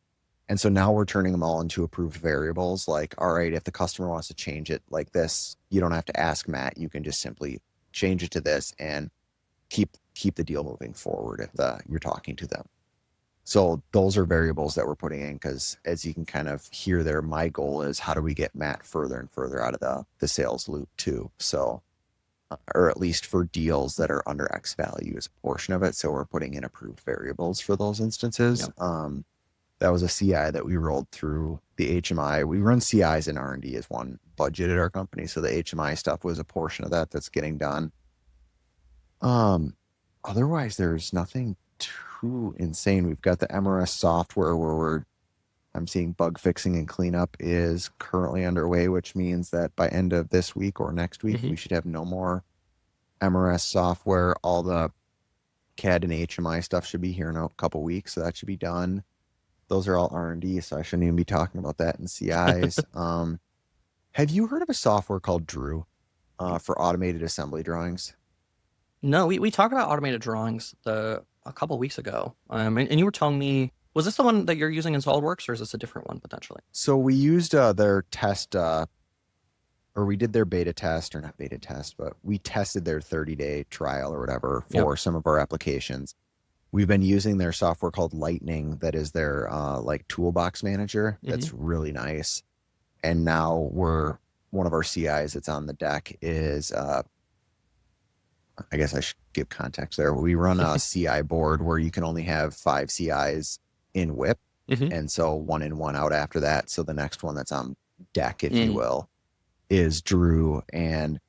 And so now we're turning them all into approved variables. Like, all right, if the customer wants to change it like this, you don't have to ask Matt. You can just simply change it to this and keep the deal moving forward if you're talking to them. So those are variables that we're putting in, because as you can kind of hear there, my goal is how do we get Matt further and further out of the sales loop too. So, or at least for deals that are under X value is a portion of it. So we're putting in approved variables for those instances. Yep. That was a CI that we rolled through the HMI. We run CIs and R&D as one budget at our company. So the HMI stuff was a portion of that's getting done. Otherwise there's nothing too insane. We've got the MRS software where I'm seeing bug fixing and cleanup is currently underway, which means that by end of this week or next week, we should have no more MRS software. All the CAD and HMI stuff should be here in a couple weeks. So that should be done. Those are all R&D, so I shouldn't even be talking about that in CIs. Have you heard of a software called Drew for automated assembly drawings?
No, we talked about automated drawings a couple weeks ago. And you were telling me, was this the one that you're using in SolidWorks, or is this a different one potentially?
So we used their test, or we did their beta test, or not beta test, but we tested their 30-day trial or whatever for some of our applications. We've been using their software called Lightning. That is their toolbox manager. That's really nice. And now one of our CIs that's on the deck is, I guess I should give context there. We run a CI board where you can only have 5 CIs in WIP. And so 1 in, 1 out after that. So the next one that's on deck, if you will, is Drew. And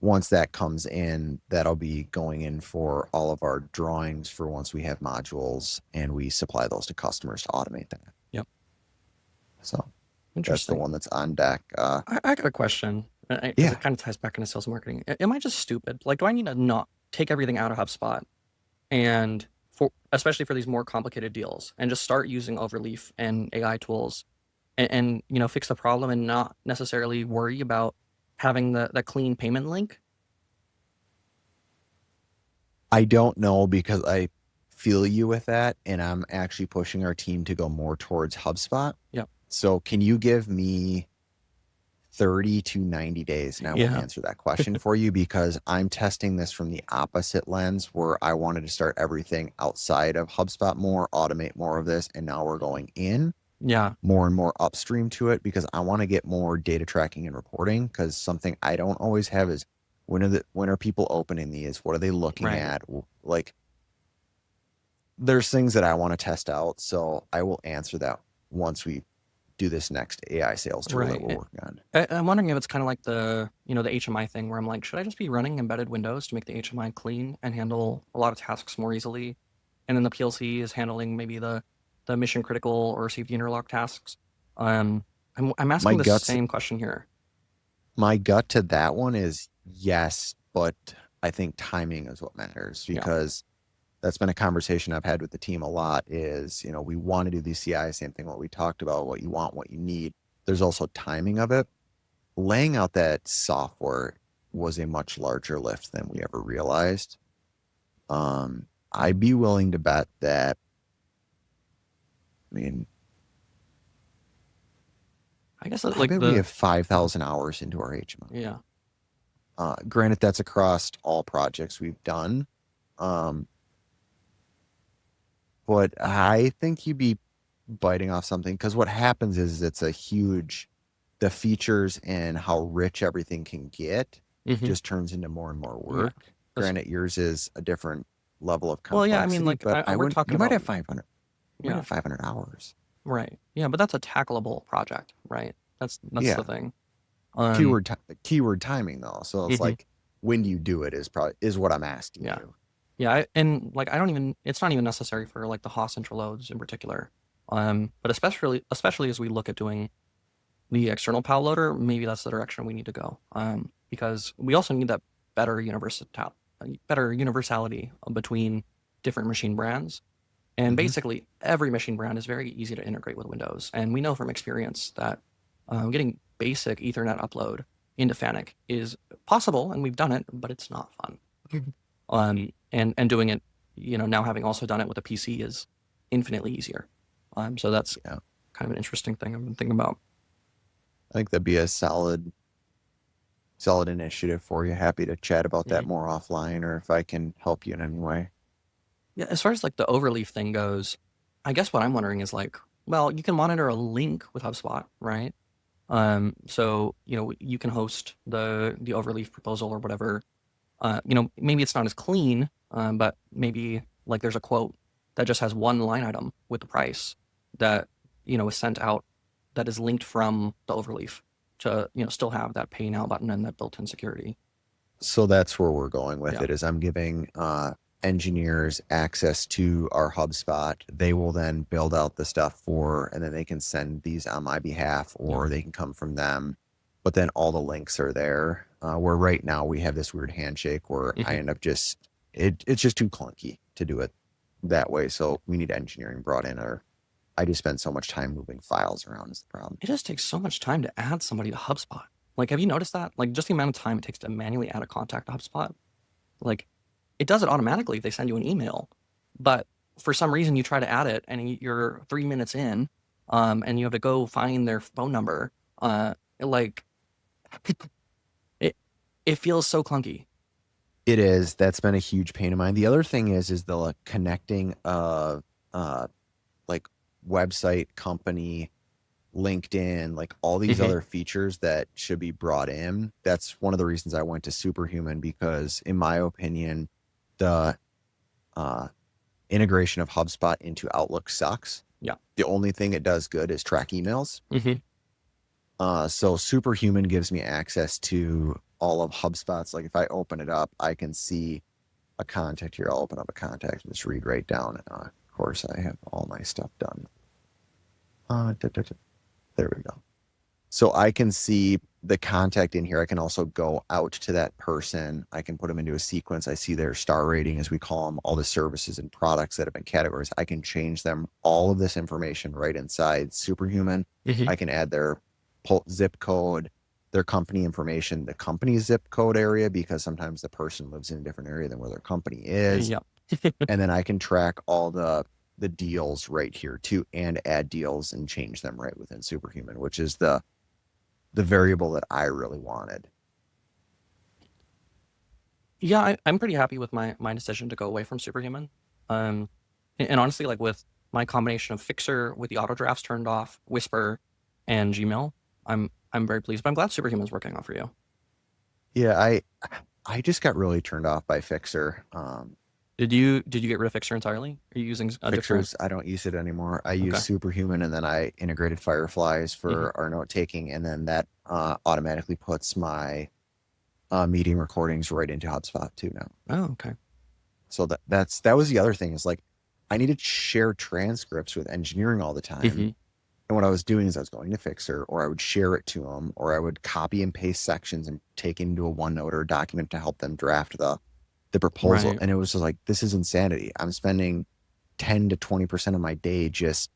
once that comes in, that'll be going in for all of our drawings for once we have modules and we supply those to customers to automate that.
Yep.
So that's the
Interesting.
one that's on deck.
I got a question because
Yeah.
it kind of ties back into sales and marketing. Am I just stupid? Like, do I need to not take everything out of HubSpot and especially for these more complicated deals and just start using Overleaf and AI tools and fix the problem and not necessarily worry about having the clean payment link?
I don't know because I feel you with that, and I'm actually pushing our team to go more towards HubSpot.
Yep.
So can you give me 30 to 90 days and I will answer that question for you, because I'm testing this from the opposite lens where I wanted to start everything outside of HubSpot more, automate more of this, and now we're going in more and more upstream to it because I want to get more data tracking and reporting, because something I don't always have is when are people opening these? What are they looking at? Like, there's things that I want to test out, so I will answer that once we do this next AI sales tool that we're working on.
I'm wondering if it's kind of like the HMI thing where I'm like, should I just be running embedded Windows to make the HMI clean and handle a lot of tasks more easily? And then the PLC is handling maybe the mission critical or safety interlock tasks. I'm asking the same question here.
My gut to that one is yes, but I think timing is what matters, because that's been a conversation I've had with the team a lot is, we want to do these CI, same thing, what we talked about, what you want, what you need. There's also timing of it. Laying out that software was a much larger lift than we ever realized. I'd be willing to bet that,
I guess
we have 5,000 hours into our HMO.
Yeah.
Granted, that's across all projects we've done. But I think you'd be biting off something, because what happens is the features and how rich everything can get just turns into more and more work. Granted, yours is a different level of complexity.
Well, yeah, but we're talking about,
might have 500. You might have 500 hours.
Right. Yeah, but that's a tackleable project, right? That's the thing.
Keyword timing though. So it's like, when do you do it is what I'm asking you.
Yeah, it's not even necessary for like the Haas interloads in particular. But especially as we look at doing the external PAL loader, maybe that's the direction we need to go. Because we also need that better universality between different machine brands. And basically every machine brand is very easy to integrate with Windows. And we know from experience that getting basic Ethernet upload into FANUC is possible, and we've done it, but it's not fun. And doing it, now having also done it with a PC is infinitely easier. So that's kind of an interesting thing I've been thinking about.
I think that'd be a solid initiative for you. Happy to chat about that more offline, or if I can help you in any way.
Yeah, as far as like the Overleaf thing goes, I guess what I'm wondering is like, well, you can monitor a link with HubSpot, right? So you can host the Overleaf proposal or whatever. Maybe it's not as clean, but maybe like there's a quote that just has one line item with the price that is sent out that is linked from the Overleaf to still have that pay now button and that built-in security.
So that's where we're going with it, is I'm giving engineers access to our HubSpot. They will then build out the stuff and then they can send these on my behalf, or they can come from them. But then all the links are there. Where right now we have this weird handshake where I end up it's just too clunky to do it that way. So we need engineering brought in, or I just spend so much time moving files around is the problem.
It just takes so much time to add somebody to HubSpot. Like, have you noticed that? Like, just the amount of time it takes to manually add a contact to HubSpot. Like, it does it automatically if they send you an email. But for some reason, you try to add it and you're 3 minutes in, and you have to go find their phone number. It feels so clunky.
It is. That's been a huge pain of mine. The other thing is the connecting of like website, company, LinkedIn, like all these other features that should be brought in. That's one of the reasons I went to Superhuman, because in my opinion, the integration of HubSpot into Outlook sucks.
Yeah.
The only thing it does good is track emails. So Superhuman gives me access to all of HubSpot's. Like if I open it up, I can see a contact here. I'll open up a contact and just read right down. Of course, I have all my stuff done. There we go. So I can see the contact in here. I can also go out to that person. I can put them into a sequence. I see their star rating, as we call them, all the services and products that have been categories. I can change them, all of this information right inside Superhuman. I can add their zip code, their company information, the company's zip code area, because sometimes the person lives in a different area than where their company is.
Yep.
And then I can track all the deals right here too, and add deals and change them right within Superhuman, which is the variable that I really wanted.
Yeah, I'm pretty happy with my decision to go away from Superhuman. And honestly, like with my combination of Fixer with the auto drafts turned off, Whisper, and Gmail, I'm very pleased. But I'm glad Superhuman's working out for you.
Yeah, I just got really turned off by Fixer.
Did you get rid of Fixer entirely? Are you using a
Fixers? I don't use it anymore. I use Superhuman, and then I integrated Fireflies for our note taking, and then that automatically puts my meeting recordings right into HubSpot too now.
Oh, okay.
So that was the other thing, is like I needed to share transcripts with engineering all the time. And what I was doing is I was going to Fixer, or I would share it to them, or I would copy and paste sections and take it into a OneNote or a document to help them draft the proposal.
Right.
And it was just like, this is insanity. I'm spending 10 to 20% of my day just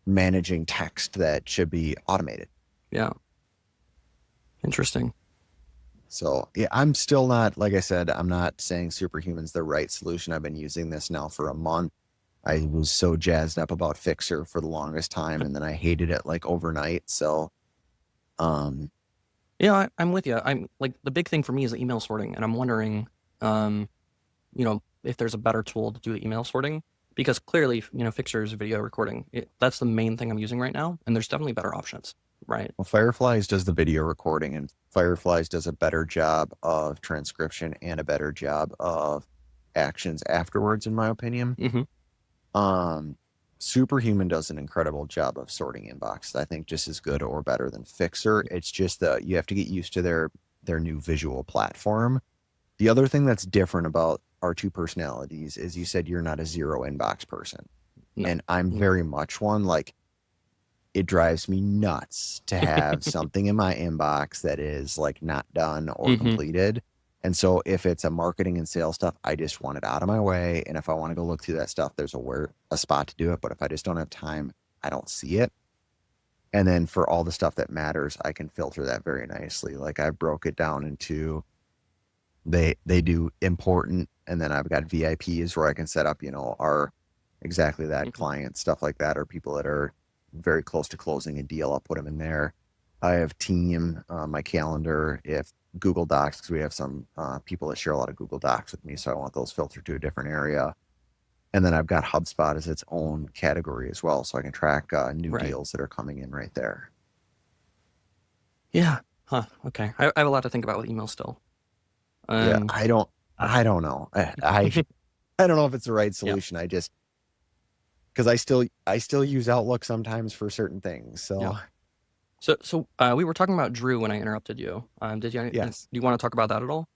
managing text that should be automated.
Yeah. Interesting.
So yeah, I'm still not, like I said, I'm not saying Superhuman's the right solution. I've been using this now for a month. I was so jazzed up about Fixer for the longest time, and then I hated it like overnight. So,
yeah, I'm with you. I'm like, the big thing for me is the email sorting, and I'm wondering, if there's a better tool to do the email sorting, because clearly, Fixer's video recording, that's the main thing I'm using right now, and there's definitely better options, right?
Well, Fireflies does the video recording, and Fireflies does a better job of transcription and a better job of actions afterwards, in my opinion. Superhuman does an incredible job of sorting inboxes. I think just as good or better than Fixer. It's just that you have to get used to their new visual platform. The other thing that's different about our two personalities is you said you're not a zero inbox person. No. And I'm very much one. Like, it drives me nuts to have something in my inbox that is like not done or completed. And so if it's a marketing and sales stuff, I just want it out of my way. And if I want to go look through that stuff, there's a spot to do it. But if I just don't have time, I don't see it. And then for all the stuff that matters, I can filter that very nicely. Like, I broke it down into they do important, and then I've got VIPs where I can set up, our exactly that client, stuff like that, or people that are very close to closing a deal. I'll put them in there. I have team, my calendar, if Google Docs, because we have some people that share a lot of Google Docs with me, so I want those filtered to a different area. And then I've got HubSpot as its own category as well, so I can track new deals that are coming in right there.
Yeah. Huh. Okay. I have a lot to think about with email still.
Yeah, I don't know. I don't know if it's the right solution. I just, because I still use Outlook sometimes for certain things. So.
Yeah. So we were talking about Drew when I interrupted you. Did you?
Yes.
Do you want to talk about that at all?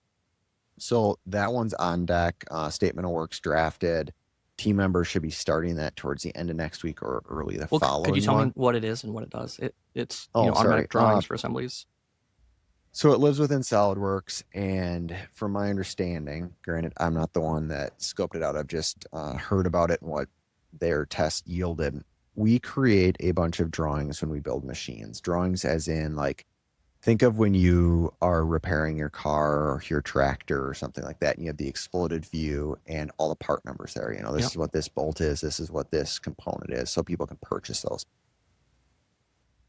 So that one's on deck. Statement of work's drafted. Team members should be starting that towards the end of next week or early the following.
Could you tell me what it is and what it does? It's automatic drawings for assemblies.
So it lives within SolidWorks, and from my understanding, granted, I'm not the one that scoped it out. I've just heard about it and what their test yielded. We create a bunch of drawings when we build machines. Drawings as in, like, think of when you are repairing your car or your tractor or something like that, and you have the exploded view and all the part numbers there. This is what this bolt is. This is what this component is, so people can purchase those.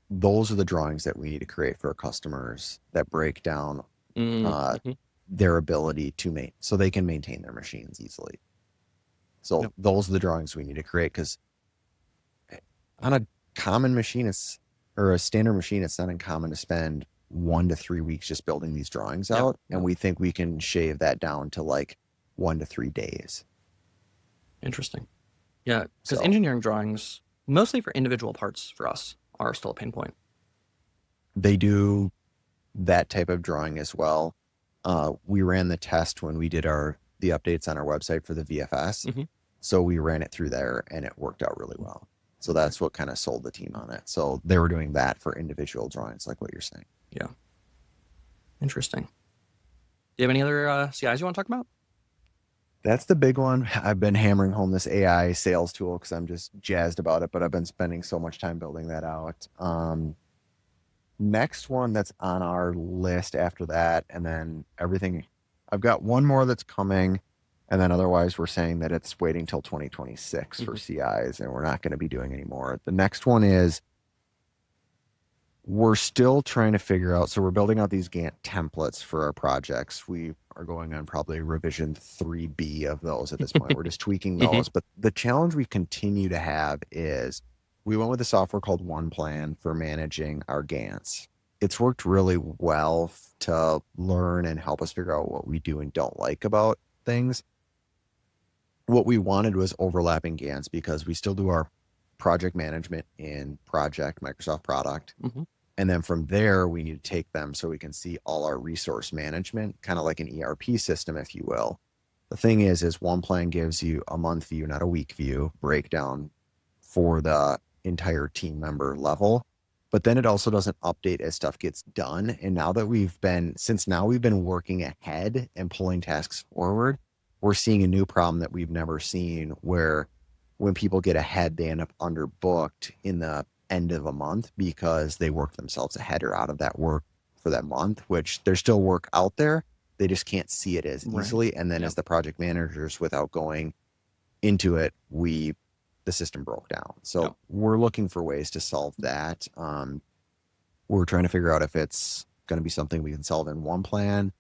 Those are the drawings that we need to create for our customers that break down their ability to so they can maintain their machines easily. So those are the drawings we need to create, because on a common machine, or a standard machine, it's not uncommon to spend 1 to 3 weeks just building these drawings out. And we think we can shave that down to like 1 to 3 days.
Interesting. Yeah, because engineering drawings, mostly for individual parts for us, are still a pain point.
They do that type of drawing as well. We ran the test when we did the updates on our website for the VFS.
Mm-hmm.
So we ran it through there and it worked out really well. So that's what kind of sold the team on it. So they were doing that for individual drawings, like what you're saying.
Yeah. Interesting. Do you have any other CIs you want to talk about?
That's the big one. I've been hammering home this AI sales tool because I'm just jazzed about it, but I've been spending so much time building that out. Next one that's on our list after that, and then everything. I've got one more that's coming, and then otherwise we're saying that it's waiting till 2026 for CIs, and we're not going to be doing any more. The next one is we're still trying to figure out. So we're building out these Gantt templates for our projects. We are going on probably revision 3B of those at this point. We're just tweaking those. But the challenge we continue to have is we went with a software called OnePlan for managing our Gantts. It's worked really well to learn and help us figure out what we do and don't like about things. What we wanted was overlapping Gantts because we still do our project management in Project, Microsoft Product. And then from there, we need to take them so we can see all our resource management, kind of like an ERP system, if you will. The thing is OnePlan gives you a month view, not a week view, breakdown for the entire team member level. But then it also doesn't update as stuff gets done. And now that we've been working ahead and pulling tasks forward, we're seeing a new problem that we've never seen where when people get ahead, they end up underbooked in the end of a month because they work themselves ahead or out of that work for that month, which there's still work out there. They just can't see it as easily. Right. And then as the project managers, without going into it, the system broke down. So we're looking for ways to solve that. We're trying to figure out if it's going to be something we can solve in OnePlan.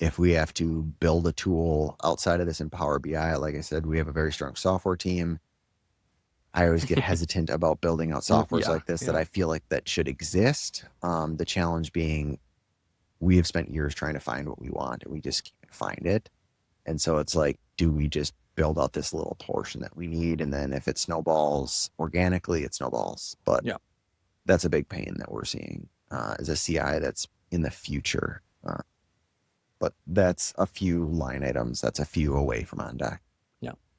If we have to build a tool outside of this in Power BI, like I said, we have a very strong software team. I always get hesitant about building out softwares like this that I feel like that should exist. The challenge being we have spent years trying to find what we want and we just can't find it. And so it's like, do we just build out this little portion that we need? And then if it snowballs organically, it snowballs. But that's a big pain that we're seeing as a CI that's in the future. But that's a few line items. That's a few away from on deck.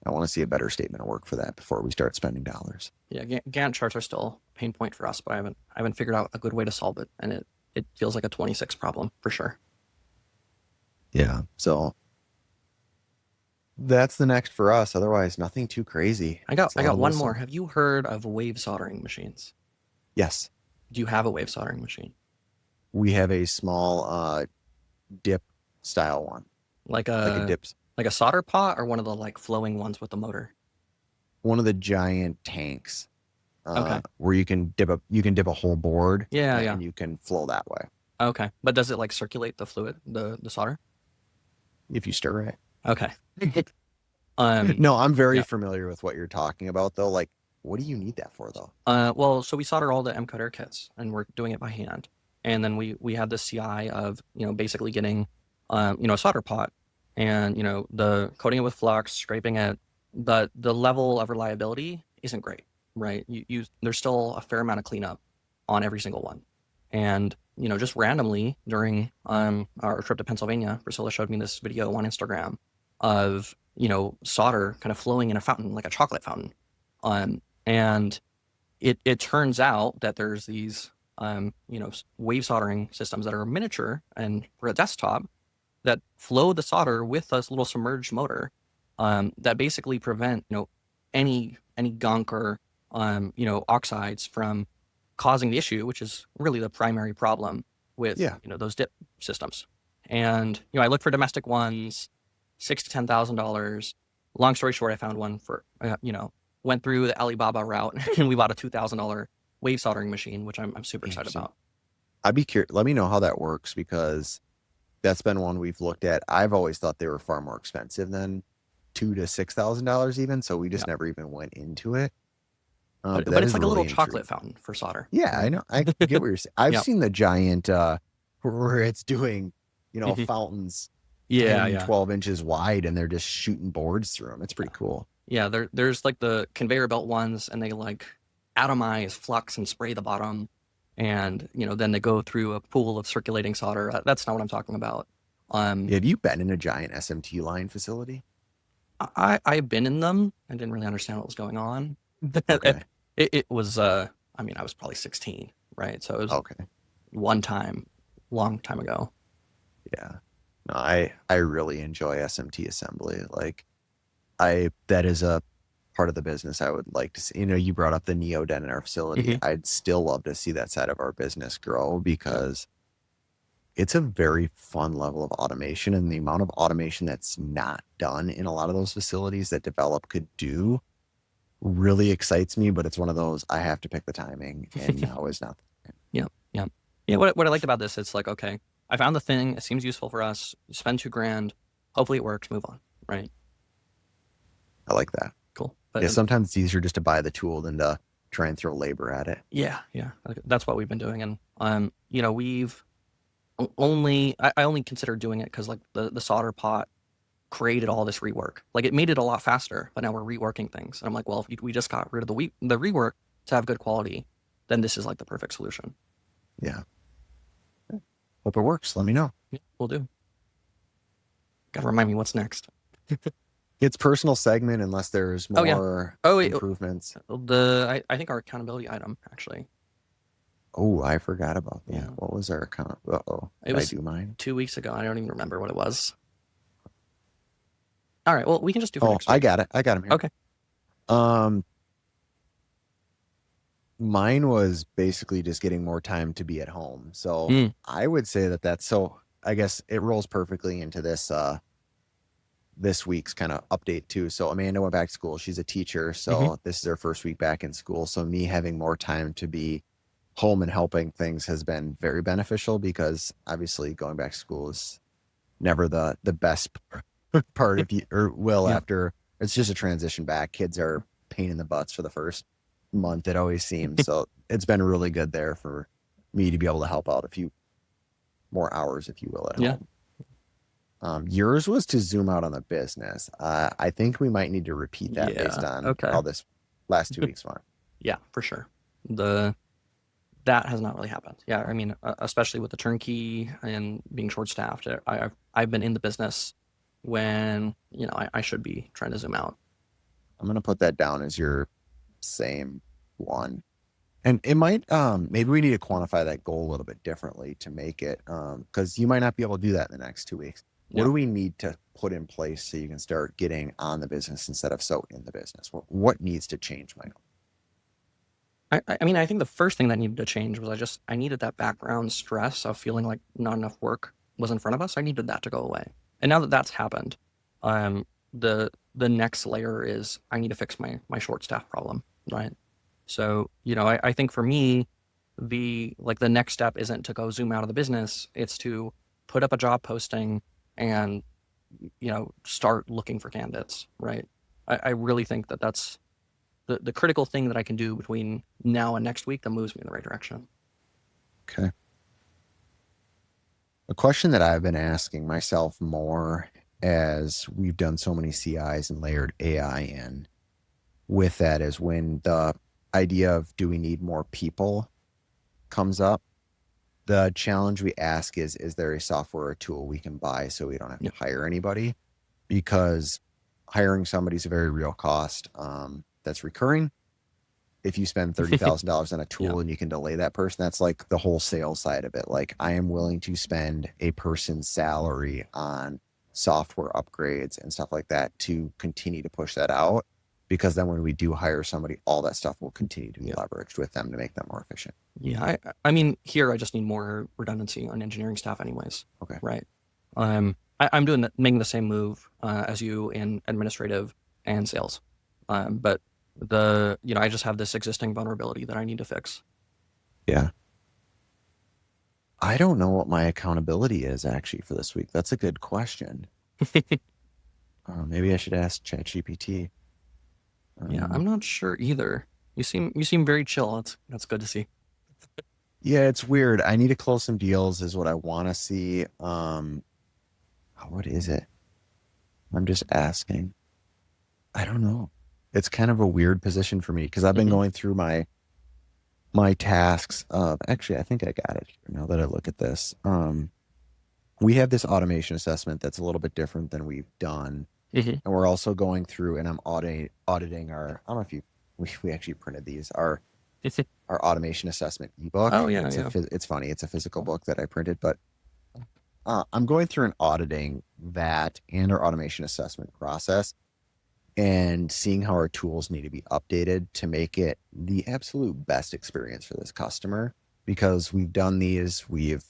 I want to see a better statement of work for that before we start spending dollars.
Yeah, Gantt charts are still a pain point for us, but I haven't figured out a good way to solve it, and it feels like a 26 problem for sure.
Yeah, so that's the next for us. Otherwise, nothing too crazy.
I got one more. Have you heard of wave soldering machines?
Yes.
Do you have a wave soldering machine?
We have a small dip style one,
like a dip. Like a solder pot or one of the like flowing ones with the motor?
One of the giant tanks. Where you can dip a whole board. And you can flow that way.
Okay. But does it like circulate the fluid, the solder?
If you stir it.
Okay.
No, I'm very familiar with what you're talking about though. Like, what do you need that for though?
Well, so we solder all the M-Cutter kits and we're doing it by hand. And then we had this CI of, basically getting, a solder pot. And, the coating it with flux, scraping it, but the level of reliability isn't great, right? There's still a fair amount of cleanup on every single one. And, just randomly during our trip to Pennsylvania, Priscilla showed me this video on Instagram of, solder kind of flowing in a fountain, like a chocolate fountain. And it turns out that there's these, wave soldering systems that are miniature and for a desktop that flow the solder with a little submerged motor that basically prevent, any gunk or, oxides from causing the issue, which is really the primary problem with, those dip systems. And, I looked for domestic ones, $6,000 to $10,000. Long story short, I found one for, went through the Alibaba route and we bought a $2,000 wave soldering machine, which I'm super excited about.
I'd be curious. Let me know how that works because that's been one we've looked at. I've always thought they were far more expensive than $2,000 to $6,000 even. So we just never even went into it.
But it's like a little chocolate fountain for solder.
Yeah, I know. I get what you're saying. I've seen the giant where it's doing, fountains 12 inches wide and they're just shooting boards through them. It's pretty cool.
Yeah, there's like the conveyor belt ones and they like atomize flux and spray the bottom. and then they go through a pool of circulating solder. That's not what I'm talking about.
Have you been in a giant SMT line facility?
I've been in them. I didn't really understand what was going on.
Okay.
It was I mean, I was probably 16, right? So it was
Okay.
one time, long time ago.
Yeah. No, I really enjoy SMT assembly. Like that is a part of the business I would like to see. You brought up the Neoden in our facility.
Hmm.
I'd still love to see that side of our business grow
Yep.
because it's a very fun level of automation, and the amount of automation that's not done in a lot of those facilities that develop could do really excites me, but it's one of those I have to pick the timing, and now is not the time.
Yep. Yep. Yeah. What I liked about this, it's like, okay, I found the thing. It seems useful for us. You spend $2,000. Hopefully it works. Move on. Right.
I like that.
Cool.
Yeah,
But
sometimes it's easier just to buy the tool than to try and throw labor at it.
yeah, yeah, that's what we've been doing. And we've I only considered doing it because like the solder pot created all this rework. Like it made it a lot faster, but now we're reworking things. And I'm like, well, if we just got rid of the rework to have good quality, then this is like the perfect solution.
Yeah. Hope it works. Let me know.
Yeah, we'll do. Gotta remind me what's next.
It's personal segment unless there's
Oh yeah.
more
Oh wait,
improvements.
I think our accountability item actually.
Oh, I forgot about that.
Yeah.
What was our account? Uh-oh.
It
Did I
was
do mine?
2 weeks ago. I don't even remember what it was. All right. Well, we can just do for
Oh,
next
I
week.
got it. I got him here.
Okay.
Um, Mine was basically just getting more time to be at home. So
Mm.
I would say that's so I guess it rolls perfectly into this week's kind of update too. So Amanda went back to school. She's a teacher.
Hmm.
So this is her first week back in school. So me having more time to be home and helping things has been very beneficial because obviously going back to school is never the best part if you or will
Yeah.
after it's just a transition back. Kids are pain in the butts for the first month, it always seems. So it's been really good there for me to be able to help out a few more hours, if you will, at
Yeah.
home. Yours was to zoom out on the business. I think we might need to repeat that based
Yeah.
on
Okay.
how this last 2 weeks went.
Yeah, for sure. That has not really happened. Yeah, I mean, especially with the turnkey and being short staffed. I've been in the business when I should be trying to zoom out.
I'm gonna put that down as your same one. And it might maybe we need to quantify that goal a little bit differently to make it because you might not be able to do that in the next 2 weeks. What
Yeah.
do we need to put in place so you can start getting on the business instead of so in the business? What needs to change, Michael?
I mean, I think the first thing that needed to change was I needed that background stress of feeling like not enough work was in front of us. I needed that to go away. And now that that's happened, um, the next layer is I need to fix my short staff problem, right? So, I think for me, the next step isn't to go zoom out of the business. It's to put up a job posting and, start looking for candidates, right? I really think that that's the critical thing that I can do between now and next week that moves me in the right direction.
Okay. A question that I've been asking myself more as we've done so many CIs and layered AI in with that is when the idea of do we need more people comes up. The challenge we ask is there a software or tool we can buy so we don't have to hire anybody? Because hiring somebody is a very real cost that's recurring. If you spend $30,000 on a tool and you can delay that person, that's like the whole sales side of it. Like I am willing to spend a person's salary on software upgrades and stuff like that to continue to push that out. Because then when we do hire somebody, all that stuff will continue to be leveraged with them to make them more efficient.
Yeah, I mean, here I just need more redundancy on engineering staff, anyways.
Okay.
Right. I'm making the same move as you in administrative and sales, but I just have this existing vulnerability that I need to fix.
Yeah. I don't know what my accountability is actually for this week. That's a good question. Maybe I should ask ChatGPT.
Yeah, I'm not sure either. You seem very chill. That's good to see.
Yeah, it's weird. I need to close some deals is what I want to see. What is it? I'm just asking. I don't know. It's kind of a weird position for me because I've been going through my my tasks. Actually, I think I got it here now that I look at this. We have this automation assessment that's a little bit different than we've done.
Hmm.
And we're also going through, and I'm auditing our, I don't know if we actually printed these, our automation assessment ebook.
Oh yeah, yeah.
It's funny. It's a physical book that I printed, but I'm going through and auditing that and our automation assessment process and seeing how our tools need to be updated to make it the absolute best experience for this customer. Because we've done these, we've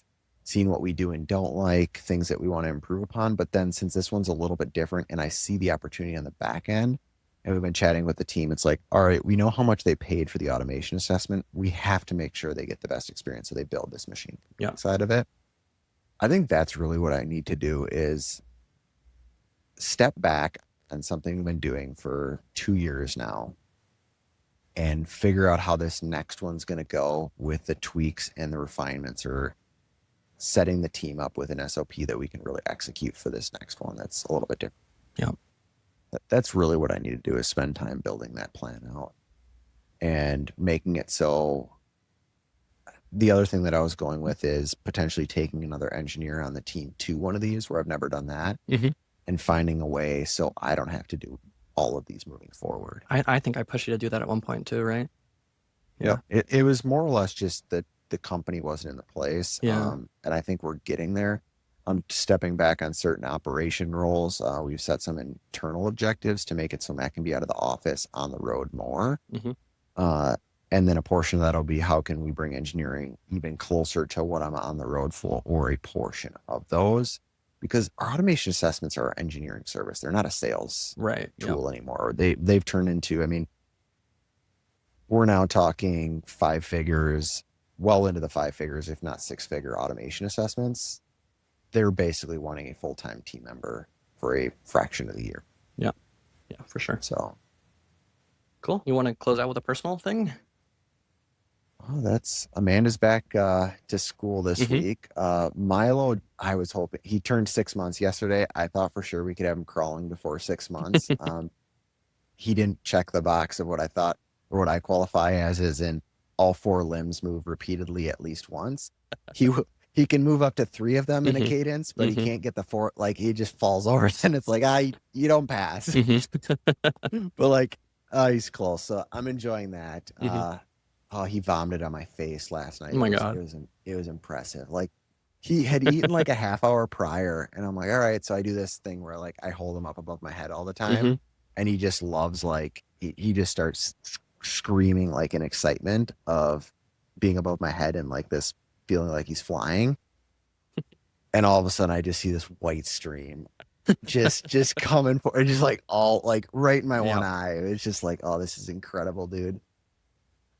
seen what we do and don't like, things that we want to improve upon. But then since this one's a little bit different and I see the opportunity on the back end, and we've been chatting with the team, it's like, all right, we know how much they paid for the automation assessment. We have to make sure they get the best experience. So they build this machine
Yeah.
side of it. I think that's really what I need to do is step back on something we've been doing for 2 years now and figure out how this next one's going to go with the tweaks and the refinements, or setting the team up with an SOP that we can really execute for this next one that's a little bit different.
Yeah.
That's really what I need to do, is spend time building that plan out and making it so. The other thing that I was going with is potentially taking another engineer on the team to one of these where I've never done that,
Hmm.
and finding a way so I don't have to do all of these moving forward.
I think I pushed you to do that at one point too, right? Yeah.
Yep. It was more or less just that the company wasn't in the place.
Yeah.
And I think we're getting there. I'm stepping back on certain operation roles. We've set some internal objectives to make it so Matt can be out of the office on the road more.
Hmm.
Uh, and then a portion of that'll be how can we bring engineering even closer to what I'm on the road for, or a portion of those, because our automation assessments are engineering service. They're not a sales
Right. Yeah.
tool anymore. They've turned into, I mean, we're now talking five figures, well into the five figures, if not six-figure automation assessments. They're basically wanting a full-time team member for a fraction of the year.
Yeah. Yeah, for sure.
So,
Cool. You want to close out with a personal thing?
oh, that's Amanda's back to school this
Mhm.
week. Milo, I was hoping he turned 6 months yesterday. I thought for sure we could have him crawling before 6 months. He didn't check the box of what I thought, or what I qualify as, is in all four limbs move repeatedly at least once. He he can move up to three of them in a
Mhm.
cadence, but he
Mhm.
can't get the four. Like, he just falls over, and it's like, you don't pass.
Mhm.
But like, he's close, so I'm enjoying that.
Mhm.
Oh, he vomited on my face last night.
Oh my God.
It was impressive. Like, he had eaten like a half hour prior, and I'm like, all right. So I do this thing where like I hold him up above my head all the time,
Mhm.
and he just loves, like, he just starts screaming like in excitement of being above my head and like this feeling like he's flying. And all of a sudden I just see this white stream just coming for, just like all like right in my one
Yeah.
eye. It's just like, oh, this is incredible, dude.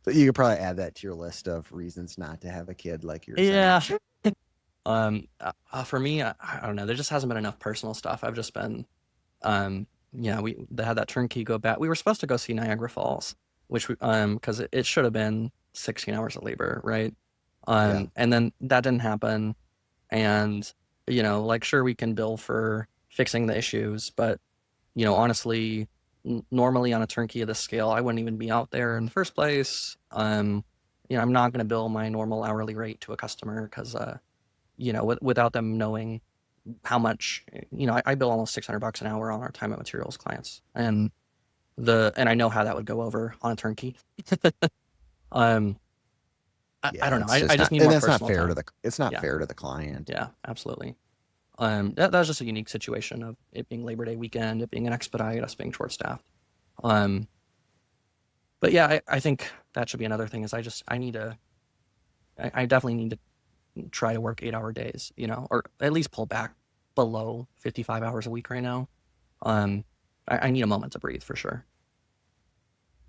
So you could probably add that to your list of reasons not to have a kid, like you're
Yeah.
saying.
For me, I don't know. There just hasn't been enough personal stuff. I've just been, yeah, they had that turnkey go back. We were supposed to go see Niagara Falls, which because it should have been 16 hours of labor, right?
Yeah.
And then that didn't happen. And, like, sure, we can bill for fixing the issues, but, honestly, normally on a turnkey of this scale, I wouldn't even be out there in the first place. I'm not going to bill my normal hourly rate to a customer because, without them knowing how much, I bill almost $600 an hour on our time and materials clients, and I know how that would go over on a turnkey. um, I
Yeah.
don't know.
It's
I
just
just
not,
need
and
more
that's not
personal
fair to
time.
the, it's not
Yeah,
fair to the client.
yeah, absolutely. That was just a unique situation of it being Labor Day weekend, it being an expedite, us being short staffed. Um, but yeah, I think that should be another thing. Is I definitely need to try to work 8-hour days, or at least pull back below 55 hours a week right now. Um, I need a moment to breathe for sure.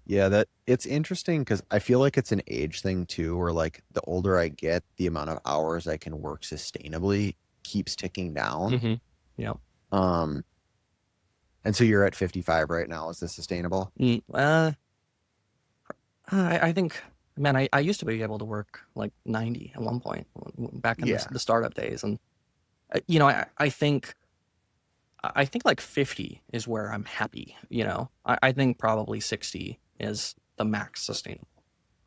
Yeah, that it's interesting because I feel like it's an age thing too, where like the older I get, the amount of hours I can work sustainably keeps ticking down.
Mm-hmm. Yeah.
Um, and so you're at 55 right now. Is this sustainable?
I think, man, I used to be able to work like 90 at one point back in
Yeah.
the startup days, and I think like 50 is where I'm happy. I think probably 60 is the max sustainable.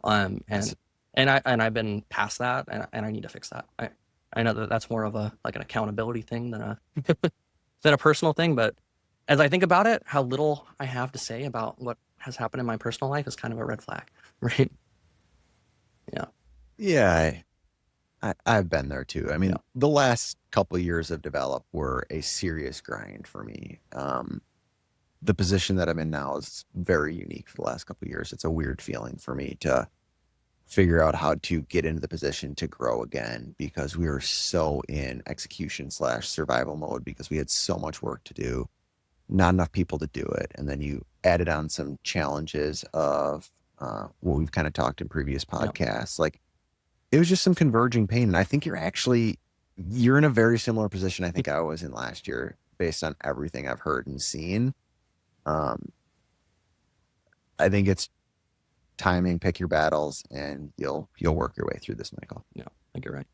And And I've been past that, and I need to fix that. I know that that's more of a like an accountability thing than a than a personal thing. But as I think about it, how little I have to say about what has happened in my personal life is kind of a red flag, right? Yeah.
Yeah, I've been there too. I mean,
Yeah.
the last couple of years of develop were a serious grind for me. The position that I'm in now is very unique for the last couple of years. It's a weird feeling for me to figure out how to get into the position to grow again because we were so in execution / survival mode because we had so much work to do, not enough people to do it. And then you added on some challenges of what we've kind of talked in previous
Yeah.
podcasts. Like it was just some converging pain. And I think you're in a very similar position I think I was in last year based on everything I've heard and seen. Um, I think it's timing, pick your battles, and you'll work your way through this, Michael.
Yeah. I think you're right.